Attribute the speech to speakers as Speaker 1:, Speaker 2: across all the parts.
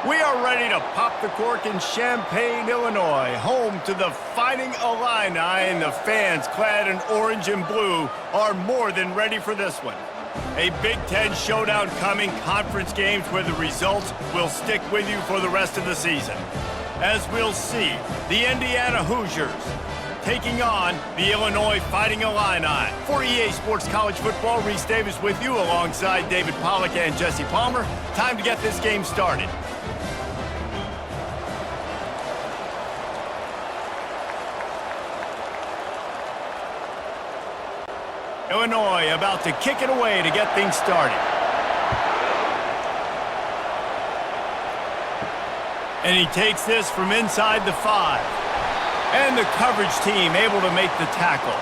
Speaker 1: We are ready to pop the cork in Champaign, Illinois, home to the Fighting Illini, and the fans clad in orange and blue are more than ready for this one. A Big Ten showdown coming, conference games where the results will stick with you for the rest of the season. As we'll see, the Indiana Hoosiers taking on the Illinois Fighting Illini. For EA Sports College Football, Reese Davis with you alongside David Pollack and Jesse Palmer. Time to get this game started. Illinois about to kick it away to get things started. And he takes this from inside the 5. And the coverage team able to make the tackle.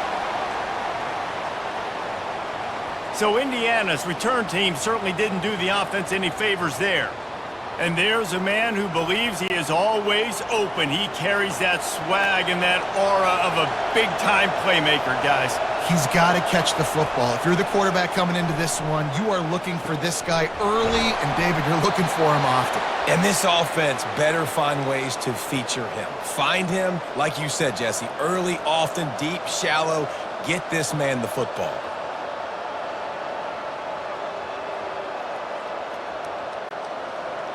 Speaker 1: So Indiana's return team certainly didn't do the offense any favors there. And there's a man who believes he is always open. He carries that swag and that aura of a big-time playmaker, guys.
Speaker 2: He's got to catch the football. If you're the quarterback coming into this one, you are looking for this guy early, and David, you're looking for him often.
Speaker 3: And this offense better find ways to feature him. Find him, like you said, Jesse, early, often, deep, shallow. Get this man the football.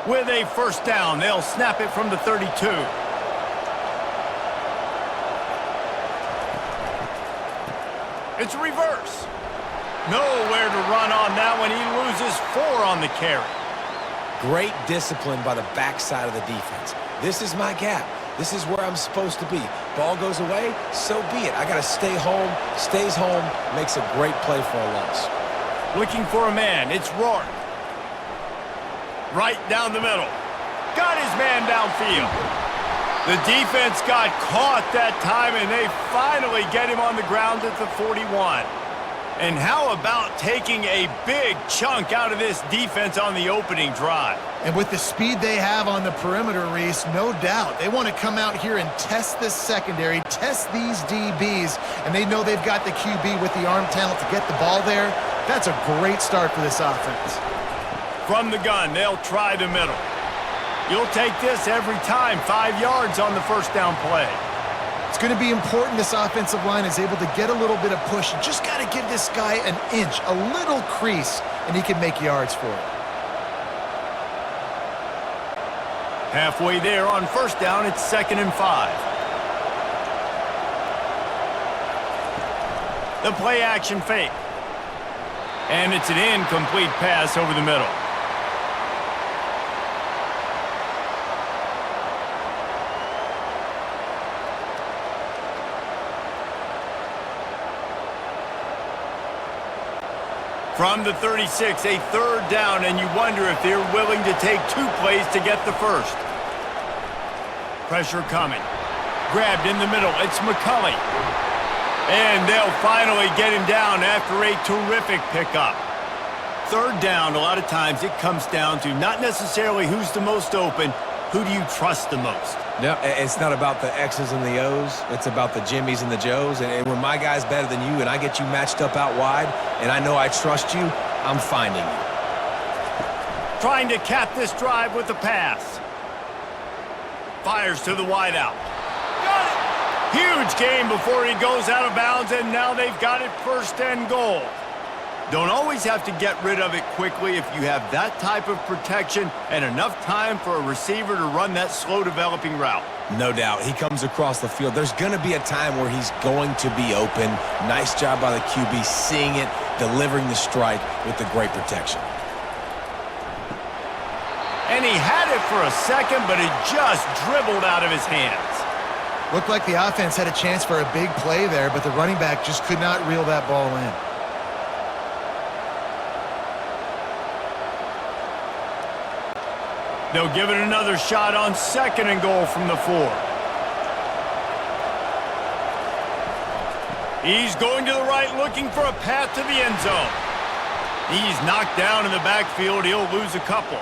Speaker 1: With a first down, they'll snap it from the 32. It's reverse. Nowhere to run on that one. He loses 4 on the carry.
Speaker 3: Great discipline by the backside of the defense. This is my gap. This is where I'm supposed to be. Ball goes away, so be it. I got to stay home. Stays home, makes a great play for a loss.
Speaker 1: Looking for a man. It's Rourke. Right down the middle. Got his man downfield. The defense got caught that time, and they finally get him on the ground at the 41. And how about taking a big chunk out of this defense on the opening drive?
Speaker 2: And with the speed they have on the perimeter, Reese, no doubt, they want to come out here and test this secondary, test these DBs, and they know they've got the QB with the arm talent to get the ball there. That's a great start for this offense.
Speaker 1: From the gun, they'll try the middle. You'll take this every time. 5 yards on the first down play.
Speaker 2: It's going to be important this offensive line is able to get a little bit of push. You just got to give this guy an inch, a little crease, and he can make yards for it.
Speaker 1: Halfway there on first down, it's 2nd and 5. The play action fake. And it's an incomplete pass over the middle. From the 36, a 3rd down, and you wonder if they're willing to take 2 plays to get the first. Pressure coming. Grabbed in the middle. It's McCulley. And they'll finally get him down after a terrific pickup. 3rd down, a lot of times it comes down to not necessarily who's the most open, who do you trust the most?
Speaker 3: No, it's not about the X's and the O's. It's about the Jimmies and the Joes. And when my guy's better than you and I get you matched up out wide and I know I trust you, I'm finding you.
Speaker 1: Trying to cap this drive with the pass. Fires to the wideout. Got it! Huge gain before he goes out of bounds, and now they've got it 1st and goal. Don't always have to get rid of it quickly if you have that type of protection and enough time for a receiver to run that slow-developing route.
Speaker 3: No doubt. He comes across the field. There's going to be a time where he's going to be open. Nice job by the QB seeing it, delivering the strike with the great protection.
Speaker 1: And he had it for a second, but it just dribbled out of his hands.
Speaker 2: Looked like the offense had a chance for a big play there, but the running back just could not reel that ball in.
Speaker 1: They'll give it another shot on 2nd and goal from the 4. He's going to the right, looking for a path to the end zone. He's knocked down in the backfield. He'll lose a couple.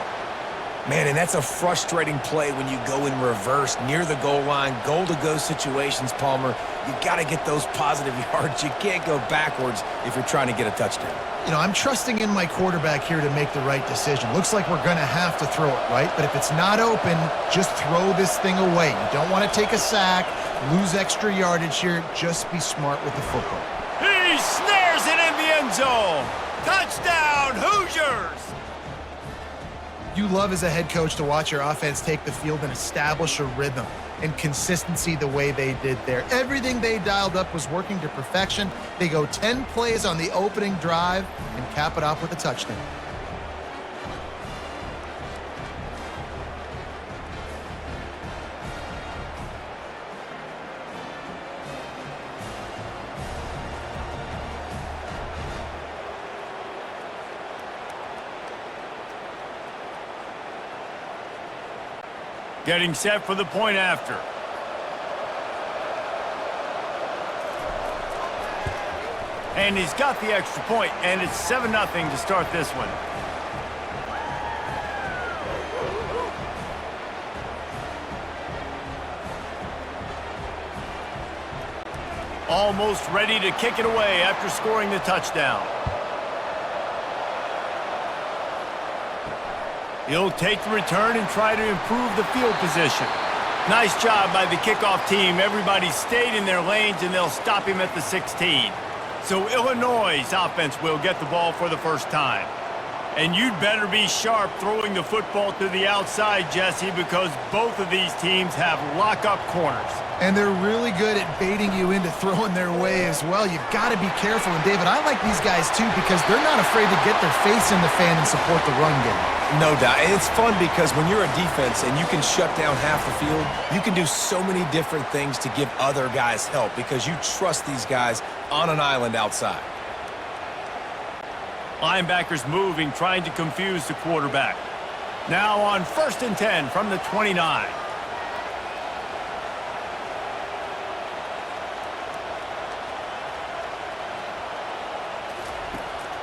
Speaker 3: Man, and that's a frustrating play when you go in reverse near the goal line, goal-to-go situations, Palmer. You got to get those positive yards. You can't go backwards if you're trying to get a touchdown.
Speaker 2: You know, I'm trusting in my quarterback here to make the right decision. Looks like we're going to have to throw it, right? But if it's not open, just throw this thing away. You don't want to take a sack, lose extra yardage here. Just be smart with the football.
Speaker 1: He snares it in the end zone. Touchdown, Hoosiers!
Speaker 2: You love as a head coach to watch your offense take the field and establish a rhythm and consistency the way they did there. Everything they dialed up was working to perfection. They go 10 plays on the opening drive and cap it off with a touchdown.
Speaker 1: Getting set for the point after. And he's got the extra point, and it's 7-0 to start this one. Almost ready to kick it away after scoring the touchdown. He'll take the return and try to improve the field position. Nice job by the kickoff team. Everybody stayed in their lanes, and they'll stop him at the 16. So Illinois' offense will get the ball for the first time. And you'd better be sharp throwing the football to the outside, Jesse, because both of these teams have lock-up corners.
Speaker 2: And they're really good at baiting you into throwing their way as well. You've got to be careful. And, David, I like these guys, too, because they're not afraid to get their face in the fan and support the run game.
Speaker 3: No doubt. And it's fun because when you're a defense and you can shut down half the field, you can do so many different things to give other guys help because you trust these guys on an island outside.
Speaker 1: Linebackers moving, trying to confuse the quarterback. Now on 1st and 10 from the 29.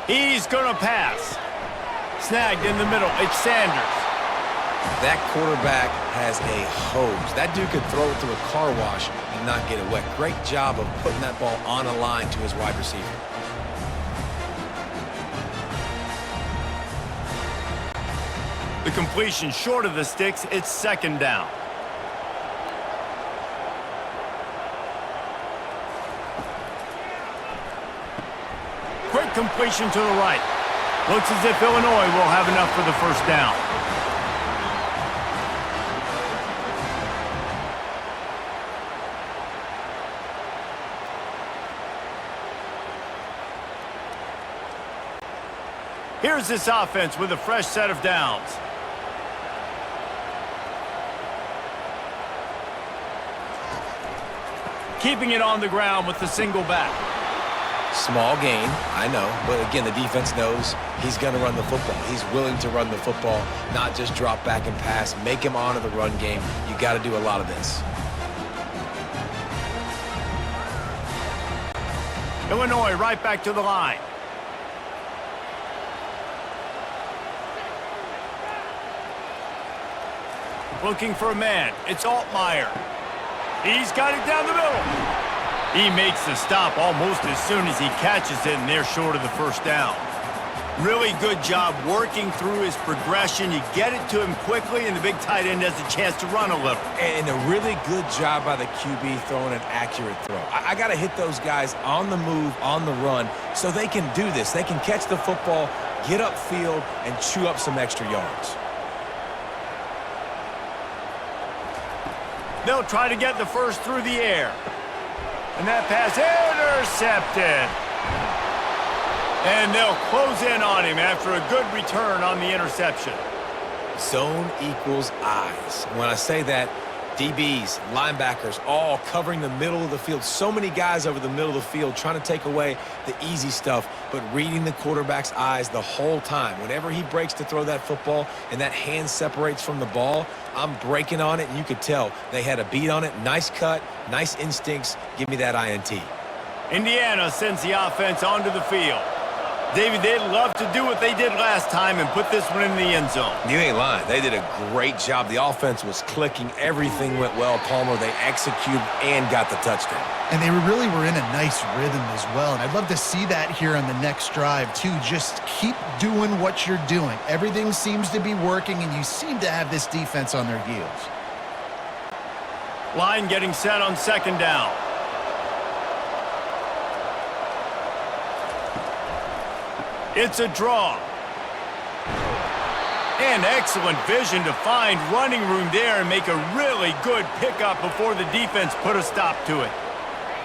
Speaker 1: He's going to pass. Snagged in the middle. It's Sanders.
Speaker 3: That quarterback has a hose. That dude could throw it through a car wash and not get it wet. Great job of putting that ball on a line to his wide receiver.
Speaker 1: The completion short of the sticks. It's 2nd down. Quick completion to the right. Looks as if Illinois will have enough for the first down. Here's this offense with a fresh set of downs. Keeping it on the ground with the single back.
Speaker 3: Small gain, I know, but again, the defense knows he's going to run the football. He's willing to run the football, not just drop back and pass, make him honor the run game. You got to do a lot of this.
Speaker 1: Illinois right back to the line. Looking for a man. It's Altmaier. He's got it down the middle. He makes the stop almost as soon as he catches it, and they're short of the first down. Really good job working through his progression. You get it to him quickly, and the big tight end has a chance to run a little.
Speaker 3: And a really good job by the QB throwing an accurate throw. I got to hit those guys on the move, on the run, so they can do this. They can catch the football, get upfield, and chew up some extra yards.
Speaker 1: They'll try to get the first through the air. And that pass intercepted. And they'll close in on him after a good return on the interception.
Speaker 3: Zone equals eyes. When I say that, DBs, linebackers, all covering the middle of the field. So many guys over the middle of the field trying to take away the easy stuff, but reading the quarterback's eyes the whole time. Whenever he breaks to throw that football and that hand separates from the ball, I'm breaking on it, and you could tell they had a beat on it. Nice cut, nice instincts. Give me that INT.
Speaker 1: Indiana sends the offense onto the field. David, they'd love to do what they did last time and put this one in the end zone.
Speaker 3: You ain't lying. They did a great job. The offense was clicking. Everything went well. Palmer, they executed and got the touchdown.
Speaker 2: And they really were in a nice rhythm as well. And I'd love to see that here on the next drive, too. Just keep doing what you're doing. Everything seems to be working, and you seem to have this defense on their heels.
Speaker 1: Line getting set on second down. It's a draw. And excellent vision to find running room there and make a really good pickup before the defense put a stop to it.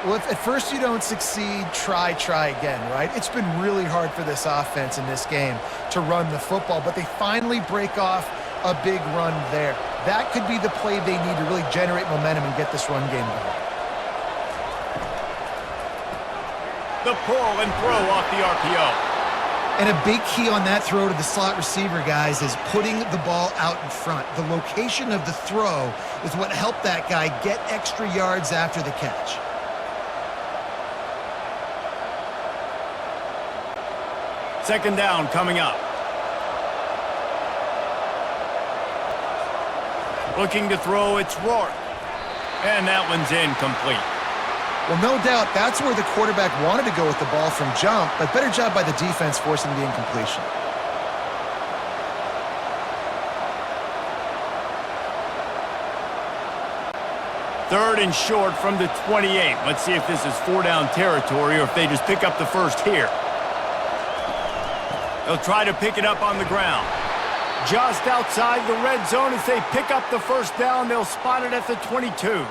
Speaker 2: Well, if at first you don't succeed, try again, right? It's been really hard for this offense in this game to run the football, but they finally break off a big run there. That could be the play they need to really generate momentum and get this run game going.
Speaker 1: The pull and throw off the RPO.
Speaker 2: And a big key on that throw to the slot receiver, guys, is putting the ball out in front. The location of the throw is what helped that guy get extra yards after the catch.
Speaker 1: Second down coming up. Looking to throw, it's Rourke. And that one's incomplete.
Speaker 2: Well, no doubt that's where the quarterback wanted to go with the ball from jump, but better job by the defense forcing the incompletion.
Speaker 1: Third and short from the 28. Let's see if this is four-down territory or if they just pick up the first here. They'll try to pick it up on the ground. Just outside the red zone as they pick up the first down. They'll spot it at the 22.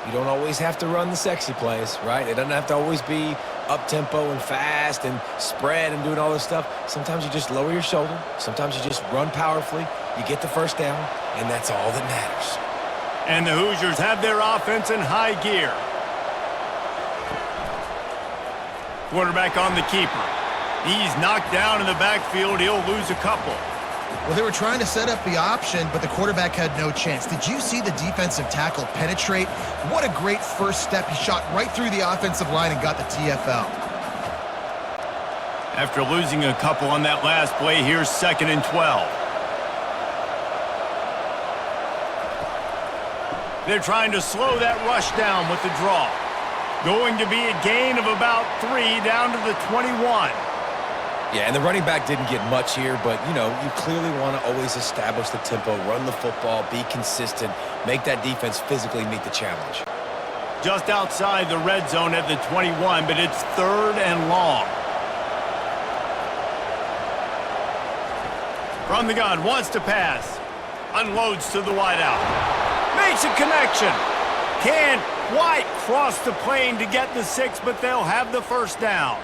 Speaker 3: You don't always have to run the sexy plays, right? It doesn't have to always be up-tempo and fast and spread and doing all this stuff. Sometimes you just lower your shoulder. Sometimes you just run powerfully. You get the first down, and that's all that matters.
Speaker 1: And the Hoosiers have their offense in high gear. Quarterback on the keeper. He's knocked down in the backfield. He'll lose a couple.
Speaker 2: Well, they were trying to set up the option, but the quarterback had no chance. Did you see the defensive tackle penetrate? What a great first step. He shot right through the offensive line and got the TFL.
Speaker 1: After losing a couple on that last play, here's 2nd and 12. They're trying to slow that rush down with the draw. Going to be a gain of about 3 down to the 21.
Speaker 3: Yeah, and the running back didn't get much here, but, you know, you clearly want to always establish the tempo, run the football, be consistent, make that defense physically meet the challenge.
Speaker 1: Just outside the red zone at the 21, but it's 3rd and long. From the gun, wants to pass. Unloads to the wideout. Makes a connection. Can't quite cross the plane to get the 6, but they'll have the first down.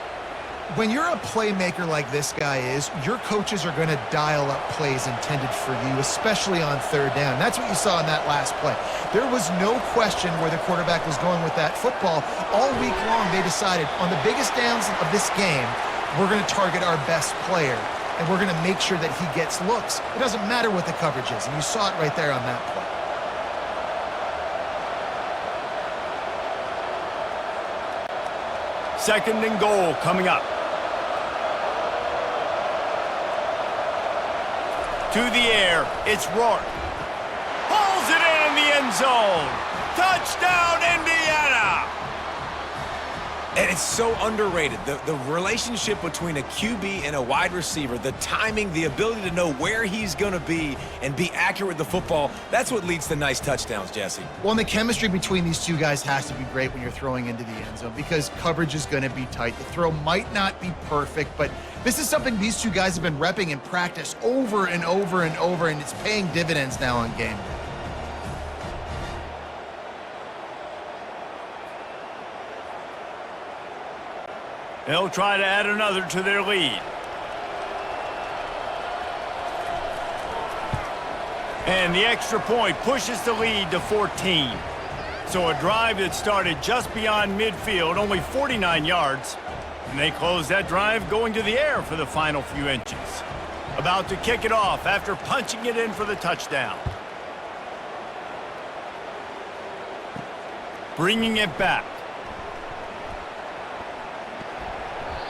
Speaker 2: When you're a playmaker like this guy is, your coaches are going to dial up plays intended for you, especially on 3rd down. That's what you saw in that last play. There was no question where the quarterback was going with that football. All week long, they decided on the biggest downs of this game, we're going to target our best player, and we're going to make sure that he gets looks. It doesn't matter what the coverage is, and you saw it right there on that play.
Speaker 1: Second and goal coming up. To the air, it's Rourke. Pulls it in the end zone. Touchdown, Indiana!
Speaker 3: And it's so underrated. The relationship between a QB and a wide receiver, the timing, the ability to know where he's going to be and be accurate with the football, that's what leads to nice touchdowns, Jesse.
Speaker 2: Well, and the chemistry between these two guys has to be great when you're throwing into the end zone because coverage is going to be tight. The throw might not be perfect, but this is something these two guys have been repping in practice over and over and over, and it's paying dividends now on game day.
Speaker 1: They'll try to add another to their lead. And the extra point pushes the lead to 14. So a drive that started just beyond midfield, only 49 yards. And they close that drive going to the air for the final few inches. About to kick it off after punching it in for the touchdown. Bringing it back.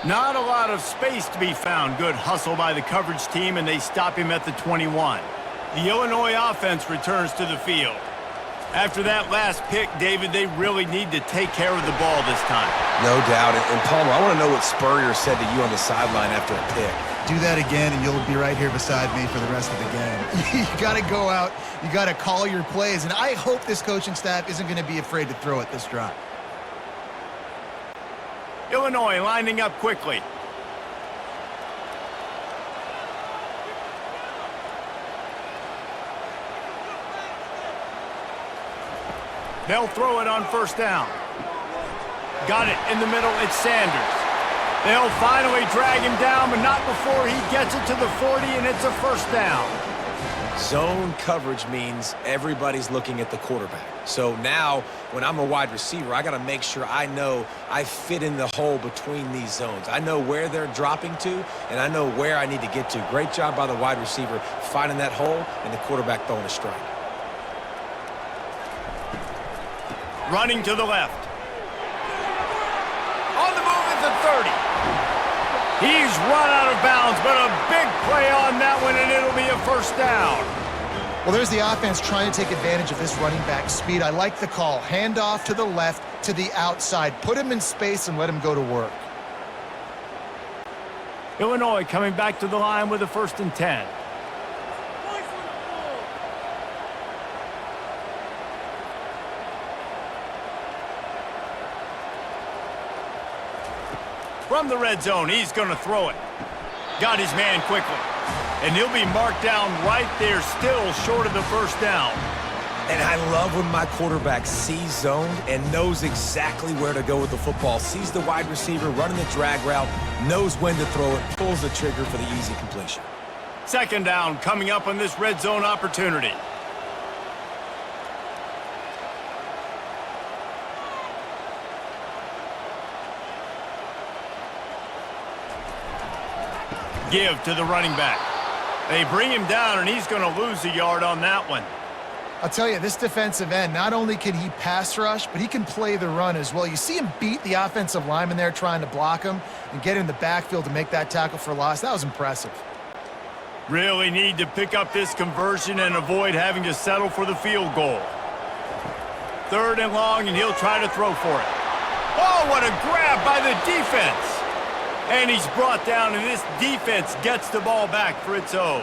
Speaker 1: Not a lot of space to be found. Good hustle by the coverage team, and they stop him at the 21. The Illinois offense returns to the field. After that last pick, David, they really need to take care of the ball this time.
Speaker 3: No doubt. And Palmer, I want to know what Spurrier said to you on the sideline after a pick.
Speaker 2: Do that again, and you'll be right here beside me for the rest of the game. You got to go out. You got to call your plays, and I hope this coaching staff isn't going to be afraid to throw it this drive.
Speaker 1: Illinois lining up quickly. They'll throw it on first down. Got it in the middle. It's Sanders. They'll finally drag him down, but not before he gets it to the 40, and it's a first down.
Speaker 3: Zone coverage means everybody's looking at the quarterback. So now, when I'm a wide receiver, I got to make sure I know I fit in the hole between these zones. I know where they're dropping to, and I know where I need to get to. Great job by the wide receiver finding that hole, and the quarterback throwing a strike.
Speaker 1: Running to the left. On the move at the 30. He's run out of bounds, but a big play on that one, and it'll be a first down.
Speaker 2: Well, there's the offense trying to take advantage of this running back speed. I like the call. Hand off to the left, to the outside. Put him in space and let him go to work.
Speaker 1: Illinois coming back to the line with a 1st and 10. From the red zone, he's going to throw it. Got his man quickly. And he'll be marked down right there, still short of the first down.
Speaker 3: And I love when my quarterback sees zoned and knows exactly where to go with the football. Sees the wide receiver running the drag route, knows when to throw it, pulls the trigger for the easy completion.
Speaker 1: 2nd down coming up on this red zone opportunity. Give to the running back. They bring him down, and he's going to lose a yard on that one.
Speaker 2: I'll tell you, this defensive end, not only can he pass rush, but he can play the run as well. You see him beat the offensive lineman there trying to block him and get in the backfield to make that tackle for loss. That was impressive.
Speaker 1: Really need to pick up this conversion and avoid having to settle for the field goal. 3rd and long, and he'll try to throw for it. Oh, what a grab by the defense. And he's brought down, and this defense gets the ball back for its own.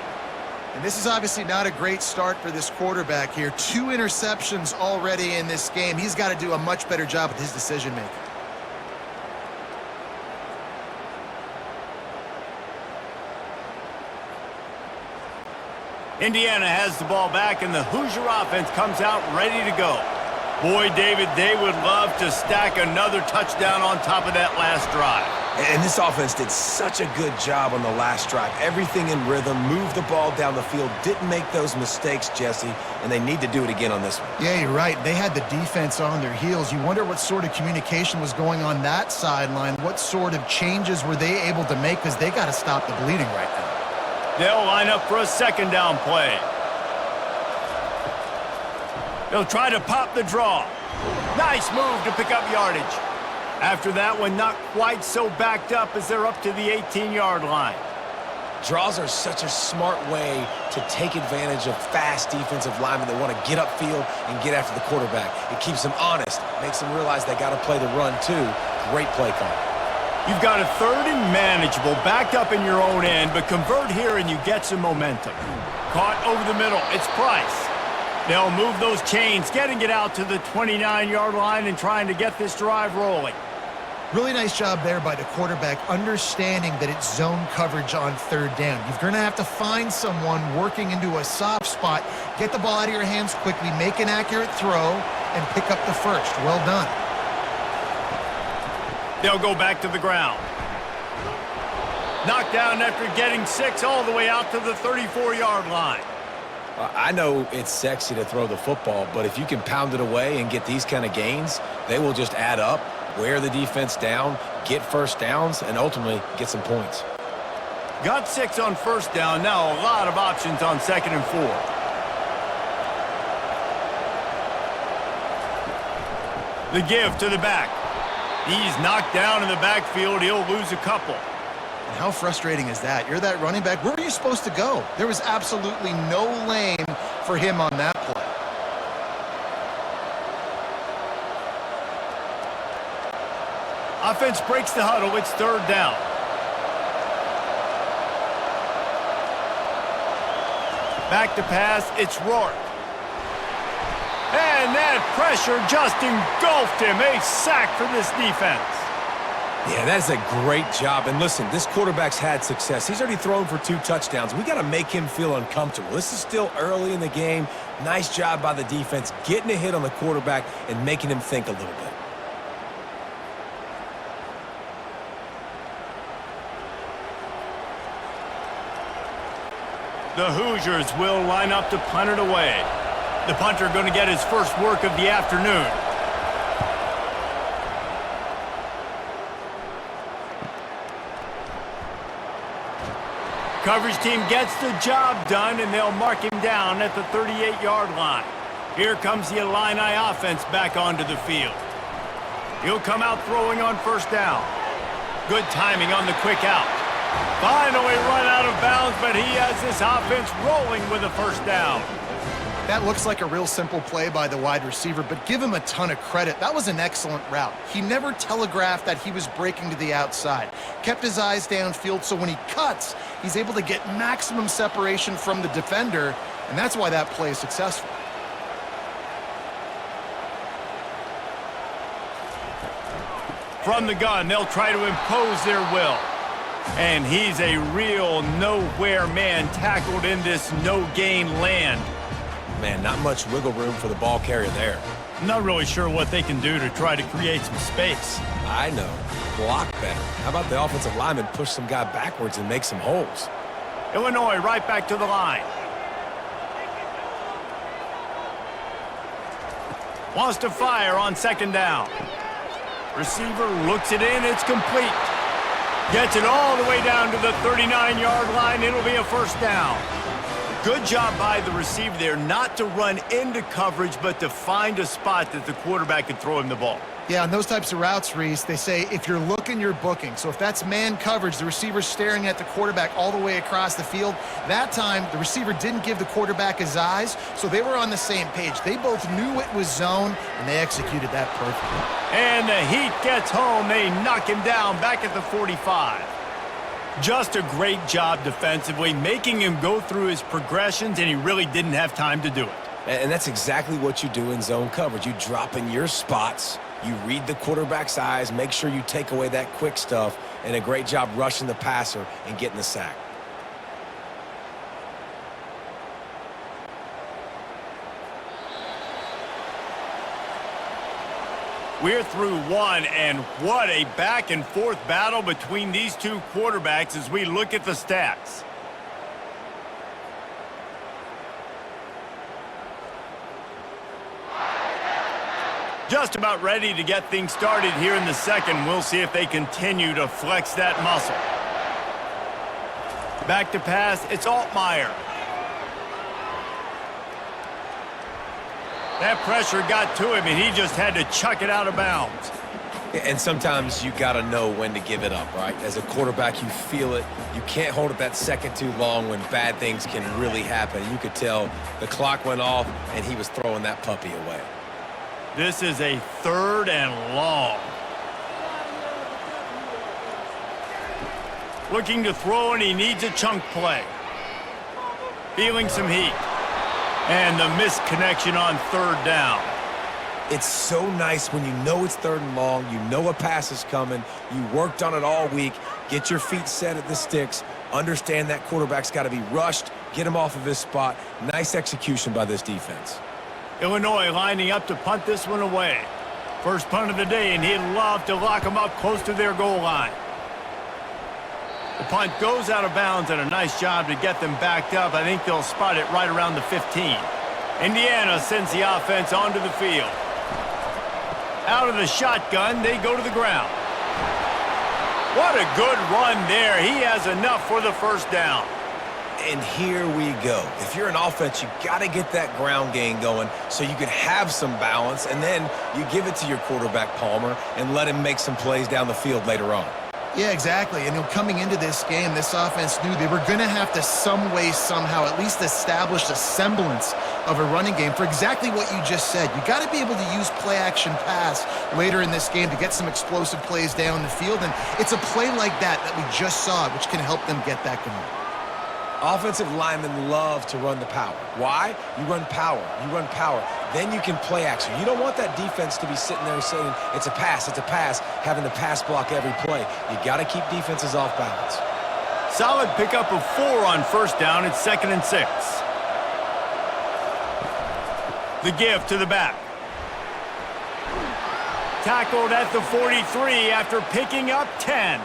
Speaker 2: And this is obviously not a great start for this quarterback here. 2 interceptions already in this game. He's got to do a much better job with his decision-making.
Speaker 1: Indiana has the ball back, and the Hoosier offense comes out ready to go. Boy, David, they would love to stack another touchdown on top of that last drive.
Speaker 3: And this offense did such a good job on the last drive. Everything in rhythm, moved the ball down the field, didn't make those mistakes, Jesse, and they need to do it again on this one.
Speaker 2: Yeah, you're right. They had the defense on their heels. You wonder what sort of communication was going on that sideline. What sort of changes were they able to make, because they got to stop the bleeding right now.
Speaker 1: They'll line up for a 2nd down play. They'll try to pop the draw. Nice move to pick up yardage. After that one, not quite so backed up as they're up to the 18-yard line.
Speaker 3: Draws are such a smart way to take advantage of fast defensive linemen that want to get upfield and get after the quarterback. It keeps them honest, makes them realize they got to play the run too. Great play call.
Speaker 1: You've got a 3rd and manageable, backed up in your own end, but convert here and you get some momentum. Caught over the middle. It's Price. They'll move those chains, getting it out to the 29-yard line and trying to get this drive rolling.
Speaker 2: Really nice job there by the quarterback, understanding that it's zone coverage on 3rd down. You're going to have to find someone working into a soft spot, get the ball out of your hands quickly, make an accurate throw, and pick up the first. Well done.
Speaker 1: They'll go back to the ground. Knocked down after getting 6 all the way out to the 34-yard line.
Speaker 3: I know it's sexy to throw the football, but if you can pound it away and get these kind of gains, they will just add up, wear the defense down, get first downs, and ultimately get some points.
Speaker 1: Got 6 on 1st down. Now a lot of options on 2nd and 4. The give to the back. He's knocked down in the backfield. He'll lose a couple.
Speaker 2: And how frustrating is that? You're that running back. Where were you supposed to go? There was absolutely no lane for him on that play.
Speaker 1: Offense breaks the huddle. It's third down. Back to pass. It's Rourke. And that pressure just engulfed him. A sack for this defense.
Speaker 3: Yeah, that's a great job. And listen, this quarterback's had success. He's already thrown for 2 touchdowns. We got to make him feel uncomfortable. This is still early in the game. Nice job by the defense, getting a hit on the quarterback and making him think a little bit.
Speaker 1: The Hoosiers will line up to punt it away. The punter going to get his first work of the afternoon. Coverage team gets the job done, and they'll mark him down at the 38-yard line. Here comes the Illini offense back onto the field. He'll come out throwing on first down. Good timing on the quick out. Finally run out of bounds, but he has this offense rolling with a first down.
Speaker 2: That looks like a real simple play by the wide receiver, but give him a ton of credit. That was an excellent route. He never telegraphed that he was breaking to the outside. Kept his eyes downfield, so when he cuts, he's able to get maximum separation from the defender, and that's why that play is successful.
Speaker 1: From the gun, they'll try to impose their will. And he's a real nowhere man tackled in this no-gain land.
Speaker 3: Man, not much wiggle room for the ball carrier there.
Speaker 1: I'm not really sure what they can do to try to create some space.
Speaker 3: I know. Block better. How about the offensive lineman push some guy backwards and make some holes?
Speaker 1: Illinois right back to the line. Wants to fire on second down. Receiver looks it in. It's complete. Gets it all the way down to the 39-yard line. It'll be a first down. Good job by the receiver there not to run into coverage, but to find a spot that the quarterback could throw him the ball.
Speaker 2: Yeah, on those types of routes, Reese, they say if you're looking, you're booking. So if that's man coverage, the receiver's staring at the quarterback all the way across the field. That time, the receiver didn't give the quarterback his eyes, so they were on the same page. They both knew it was zone, and they executed that perfectly.
Speaker 1: And the Heat gets home. They knock him down back at the 45. Just a great job defensively, making him go through his progressions, and he really didn't have time to do it.
Speaker 3: And that's exactly what you do in zone coverage. You drop in your spots, you read the quarterback's eyes, make sure you take away that quick stuff, and a great job rushing the passer and getting the sack.
Speaker 1: We're through one, and what a back-and-forth battle between these two quarterbacks as we look at the stats. Just about ready to get things started here in the second. We'll see if they continue to flex that muscle. Back to pass, it's Altmaier. That pressure got to him, and he just had to chuck it out of bounds.
Speaker 3: And sometimes you got to know when to give it up, right? As a quarterback, you feel it. You can't hold it that second too long when bad things can really happen. You could tell the clock went off, and he was throwing that puppy away.
Speaker 1: This is a third and long. Looking to throw, and he needs a chunk play. Feeling some heat. And the missed connection on third down.
Speaker 3: It's so nice when you know it's third and long, you know a pass is coming, you worked on it all week, get your feet set at the sticks, understand that quarterback's got to be rushed, get him off of his spot. Nice execution by this defense.
Speaker 1: Illinois lining up to punt this one away. First punt of the day, and he'd love to lock them up close to their goal line. The punt goes out of bounds, and a nice job to get them backed up. I think they'll spot it right around the 15. Indiana sends the offense onto the field. Out of the shotgun, they go to the ground. What a good run there. He has enough for the first down.
Speaker 3: And here we go. If you're an offense, you got to get that ground game going so you can have some balance, and then you give it to your quarterback, Palmer, and let him make some plays down the field later on.
Speaker 2: Yeah, exactly. And coming into this game, this offense knew they were going to have to some way, somehow, at least establish a semblance of a running game for exactly what you just said. You got to be able to use play-action pass later in this game to get some explosive plays down the field, and it's a play like that we just saw, which can help them get that going.
Speaker 3: Offensive linemen love to run the power. Why? You run power. You run power. Then you can play action. You don't want that defense to be sitting there saying, it's a pass, having to pass block every play. You got to keep defenses off balance.
Speaker 1: Solid pickup of 4 on first down. It's 2nd and 6. The give to the back. Tackled at the 43 after picking up 10.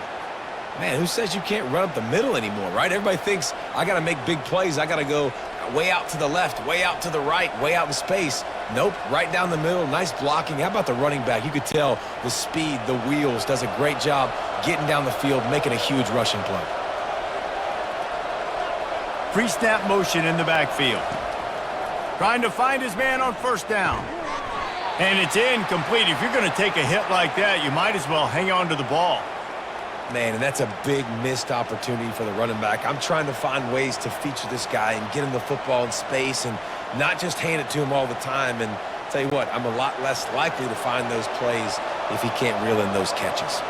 Speaker 3: Man, who says you can't run up the middle anymore, right? Everybody thinks I got to make big plays. I got to go way out to the left, way out to the right, way out in space. Nope, right down the middle. Nice blocking. How about the running back? You could tell the speed, the wheels, does a great job getting down the field, making a huge rushing play.
Speaker 1: Pre-snap motion in the backfield. Trying to find his man on first down. And it's incomplete. If you're going to take a hit like that, you might as well hang on to the ball.
Speaker 3: Man, and that's a big missed opportunity for the running back. I'm trying to find ways to feature this guy and get him the football in space and not just hand it to him all the time. And tell you what, I'm a lot less likely to find those plays if he can't reel in those catches.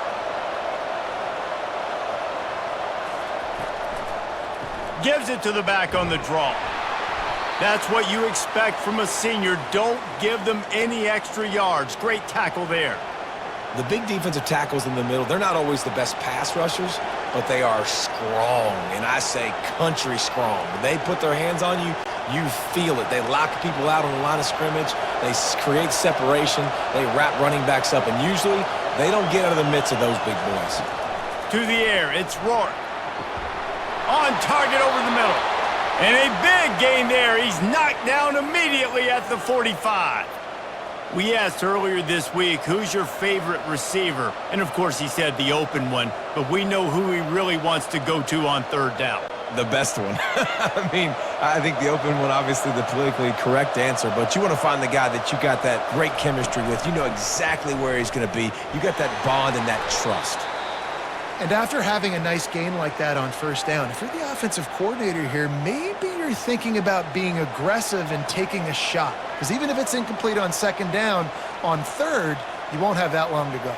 Speaker 1: Gives it to the back on the draw. That's what you expect from a senior. Don't give them any extra yards. Great tackle there.
Speaker 3: The big defensive tackles in the middle, they're not always the best pass rushers, but they are strong, and I say country strong. When they put their hands on you, you feel it. They lock people out on the line of scrimmage. They create separation. They wrap running backs up, and usually they don't get out of the midst of those big boys.
Speaker 1: To the air, it's Rourke. On target over the middle. And a big gain there. He's knocked down immediately at the 45. We asked earlier this week, who's your favorite receiver? And, of course, he said the open one, but we know who he really wants to go to on third down.
Speaker 3: The best one. I mean, I think the open one, obviously the politically correct answer, but you want to find the guy that you got that great chemistry with. You know exactly where he's going to be. You got that bond and that trust.
Speaker 2: And after having a nice gain like that on first down, if you're the offensive coordinator here, maybe you're thinking about being aggressive and taking a shot. Because even if it's incomplete on second down, on third, you won't have that long to go.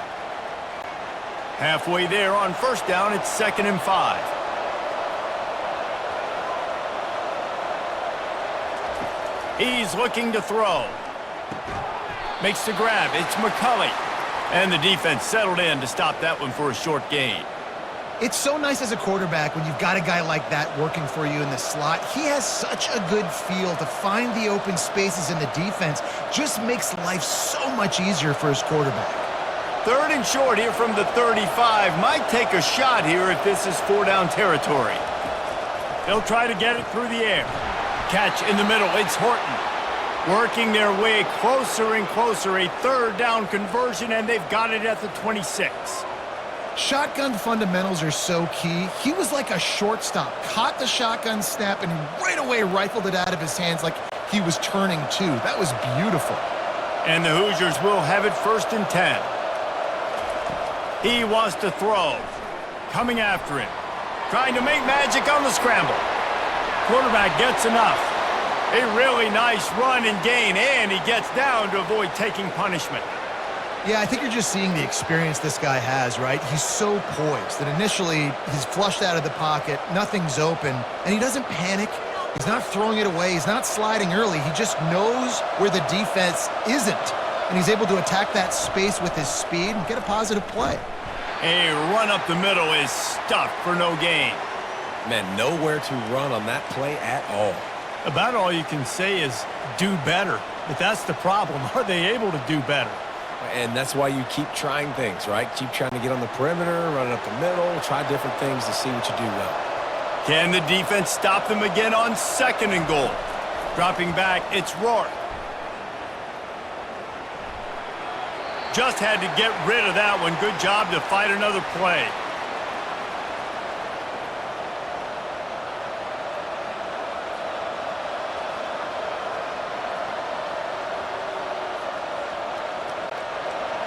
Speaker 1: Halfway there on first down, it's 2nd and 5. He's looking to throw. Makes the grab. It's McCulley. And the defense settled in to stop that one for a short gain.
Speaker 2: It's so nice as a quarterback when you've got a guy like that working for you in the slot. He has such a good feel to find the open spaces in the defense. Just makes life so much easier for his quarterback.
Speaker 1: 3rd and short here from the 35. Might take a shot here if this is 4-down territory. They'll try to get it through the air. Catch in the middle. It's Horton. Working their way closer and closer. A 3rd down conversion, and they've got it at the 26.
Speaker 2: Shotgun fundamentals are so key. He was like a shortstop. Caught the shotgun snap and right away rifled it out of his hands like he was turning two. That was beautiful.
Speaker 1: And the Hoosiers will have it 1st and 10. He wants to throw. Coming after it. Trying to make magic on the scramble. Quarterback gets enough. A really nice run and gain, and he gets down to avoid taking punishment.
Speaker 2: Yeah, I think you're just seeing the experience this guy has, right? He's so poised that initially he's flushed out of the pocket, nothing's open, and he doesn't panic. He's not throwing it away. He's not sliding early. He just knows where the defense isn't, and he's able to attack that space with his speed and get a positive play.
Speaker 1: A run up the middle is stuffed for no gain.
Speaker 3: Man, nowhere to run on that play at all.
Speaker 1: About all you can say is do better. But that's the problem. Are they able to do better?
Speaker 3: And that's why you keep trying things, right? Keep trying to get on the perimeter, run it up the middle, try different things to see what you do well.
Speaker 1: Can the defense stop them again on 2nd and goal? Dropping back, it's Rourke. Just had to get rid of that one. Good job to fight another play.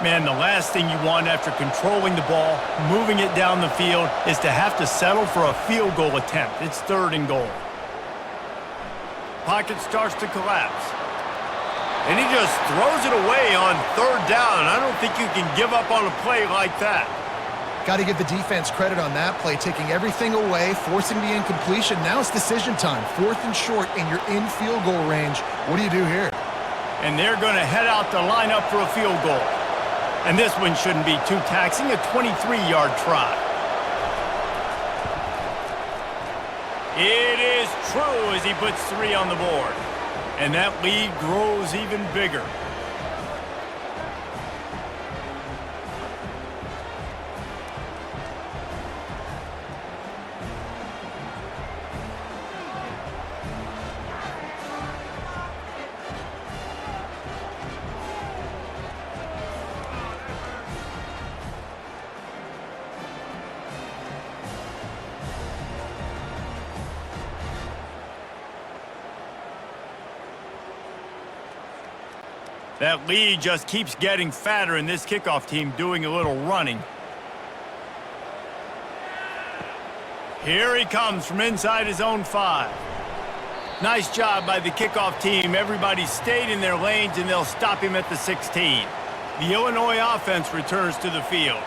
Speaker 1: Man, the last thing you want after controlling the ball, moving it down the field, is to have to settle for a field goal attempt. It's 3rd and goal. Pocket starts to collapse. And he just throws it away on 3rd down. I don't think you can give up on a play like that.
Speaker 2: Got to give the defense credit on that play, taking everything away, forcing the incompletion. Now it's decision time. 4th and short, and you're in field goal range. What do you do here?
Speaker 1: And they're going to head out to line up for a field goal. And this one shouldn't be too taxing, a 23-yard try. It is true as he puts 3 on the board. And that lead grows even bigger. That lead just keeps getting fatter, and this kickoff team doing a little running. Here he comes from inside his own 5. Nice job by the kickoff team. Everybody stayed in their lanes, and they'll stop him at the 16. The Illinois offense returns to the field.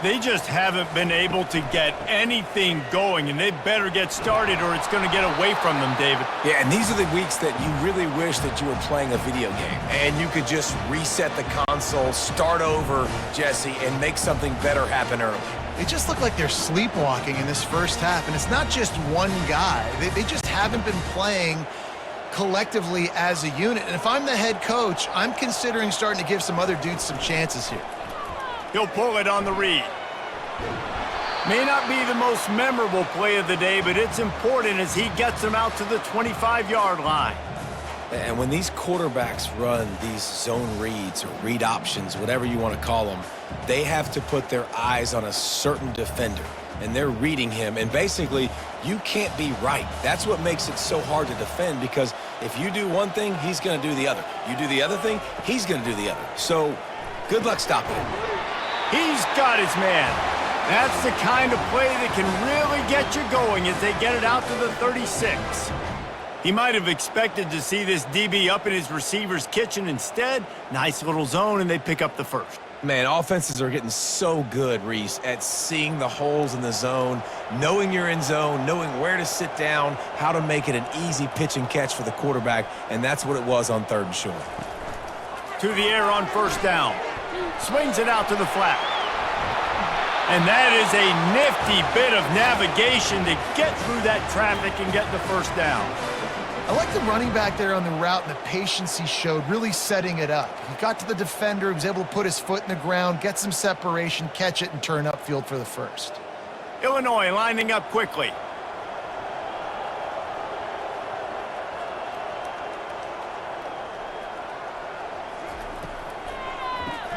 Speaker 1: They just haven't been able to get anything going, and they better get started or it's going to get away from them, David.
Speaker 3: Yeah, and these are the weeks that you really wish that you were playing a video game and you could just reset the console, start over, Jesse, and make something better happen early.
Speaker 2: They just look like they're sleepwalking in this first half, and it's not just one guy. They just haven't been playing collectively as a unit. And if I'm the head coach, I'm considering starting to give some other dudes some chances here.
Speaker 1: He'll pull it on the read. May not be the most memorable play of the day, but it's important as he gets them out to the 25-yard line.
Speaker 3: And when these quarterbacks run these zone reads or read options, whatever you want to call them, they have to put their eyes on a certain defender. And they're reading him. And basically, you can't be right. That's what makes it so hard to defend, because if you do one thing, he's going to do the other. You do the other thing, he's going to do the other. So good luck stopping him.
Speaker 1: He's got his man. That's the kind of play that can really get you going as they get it out to the 36. He might have expected to see this DB up in his receiver's kitchen. Instead, nice little zone, and they pick up the first.
Speaker 3: Man, offenses are getting so good, Reese, at seeing the holes in the zone, knowing you're in zone, knowing where to sit down, how to make it an easy pitch and catch for the quarterback, and that's what it was on 3rd and short.
Speaker 1: To the air on 1st down. Swings it out to the flat. And that is a nifty bit of navigation to get through that traffic and get the 1st down.
Speaker 2: I like the running back there on the route and the patience he showed, really setting it up. He got to the defender, he was able to put his foot in the ground, get some separation, catch it, and turn upfield for the 1st.
Speaker 1: Illinois lining up quickly.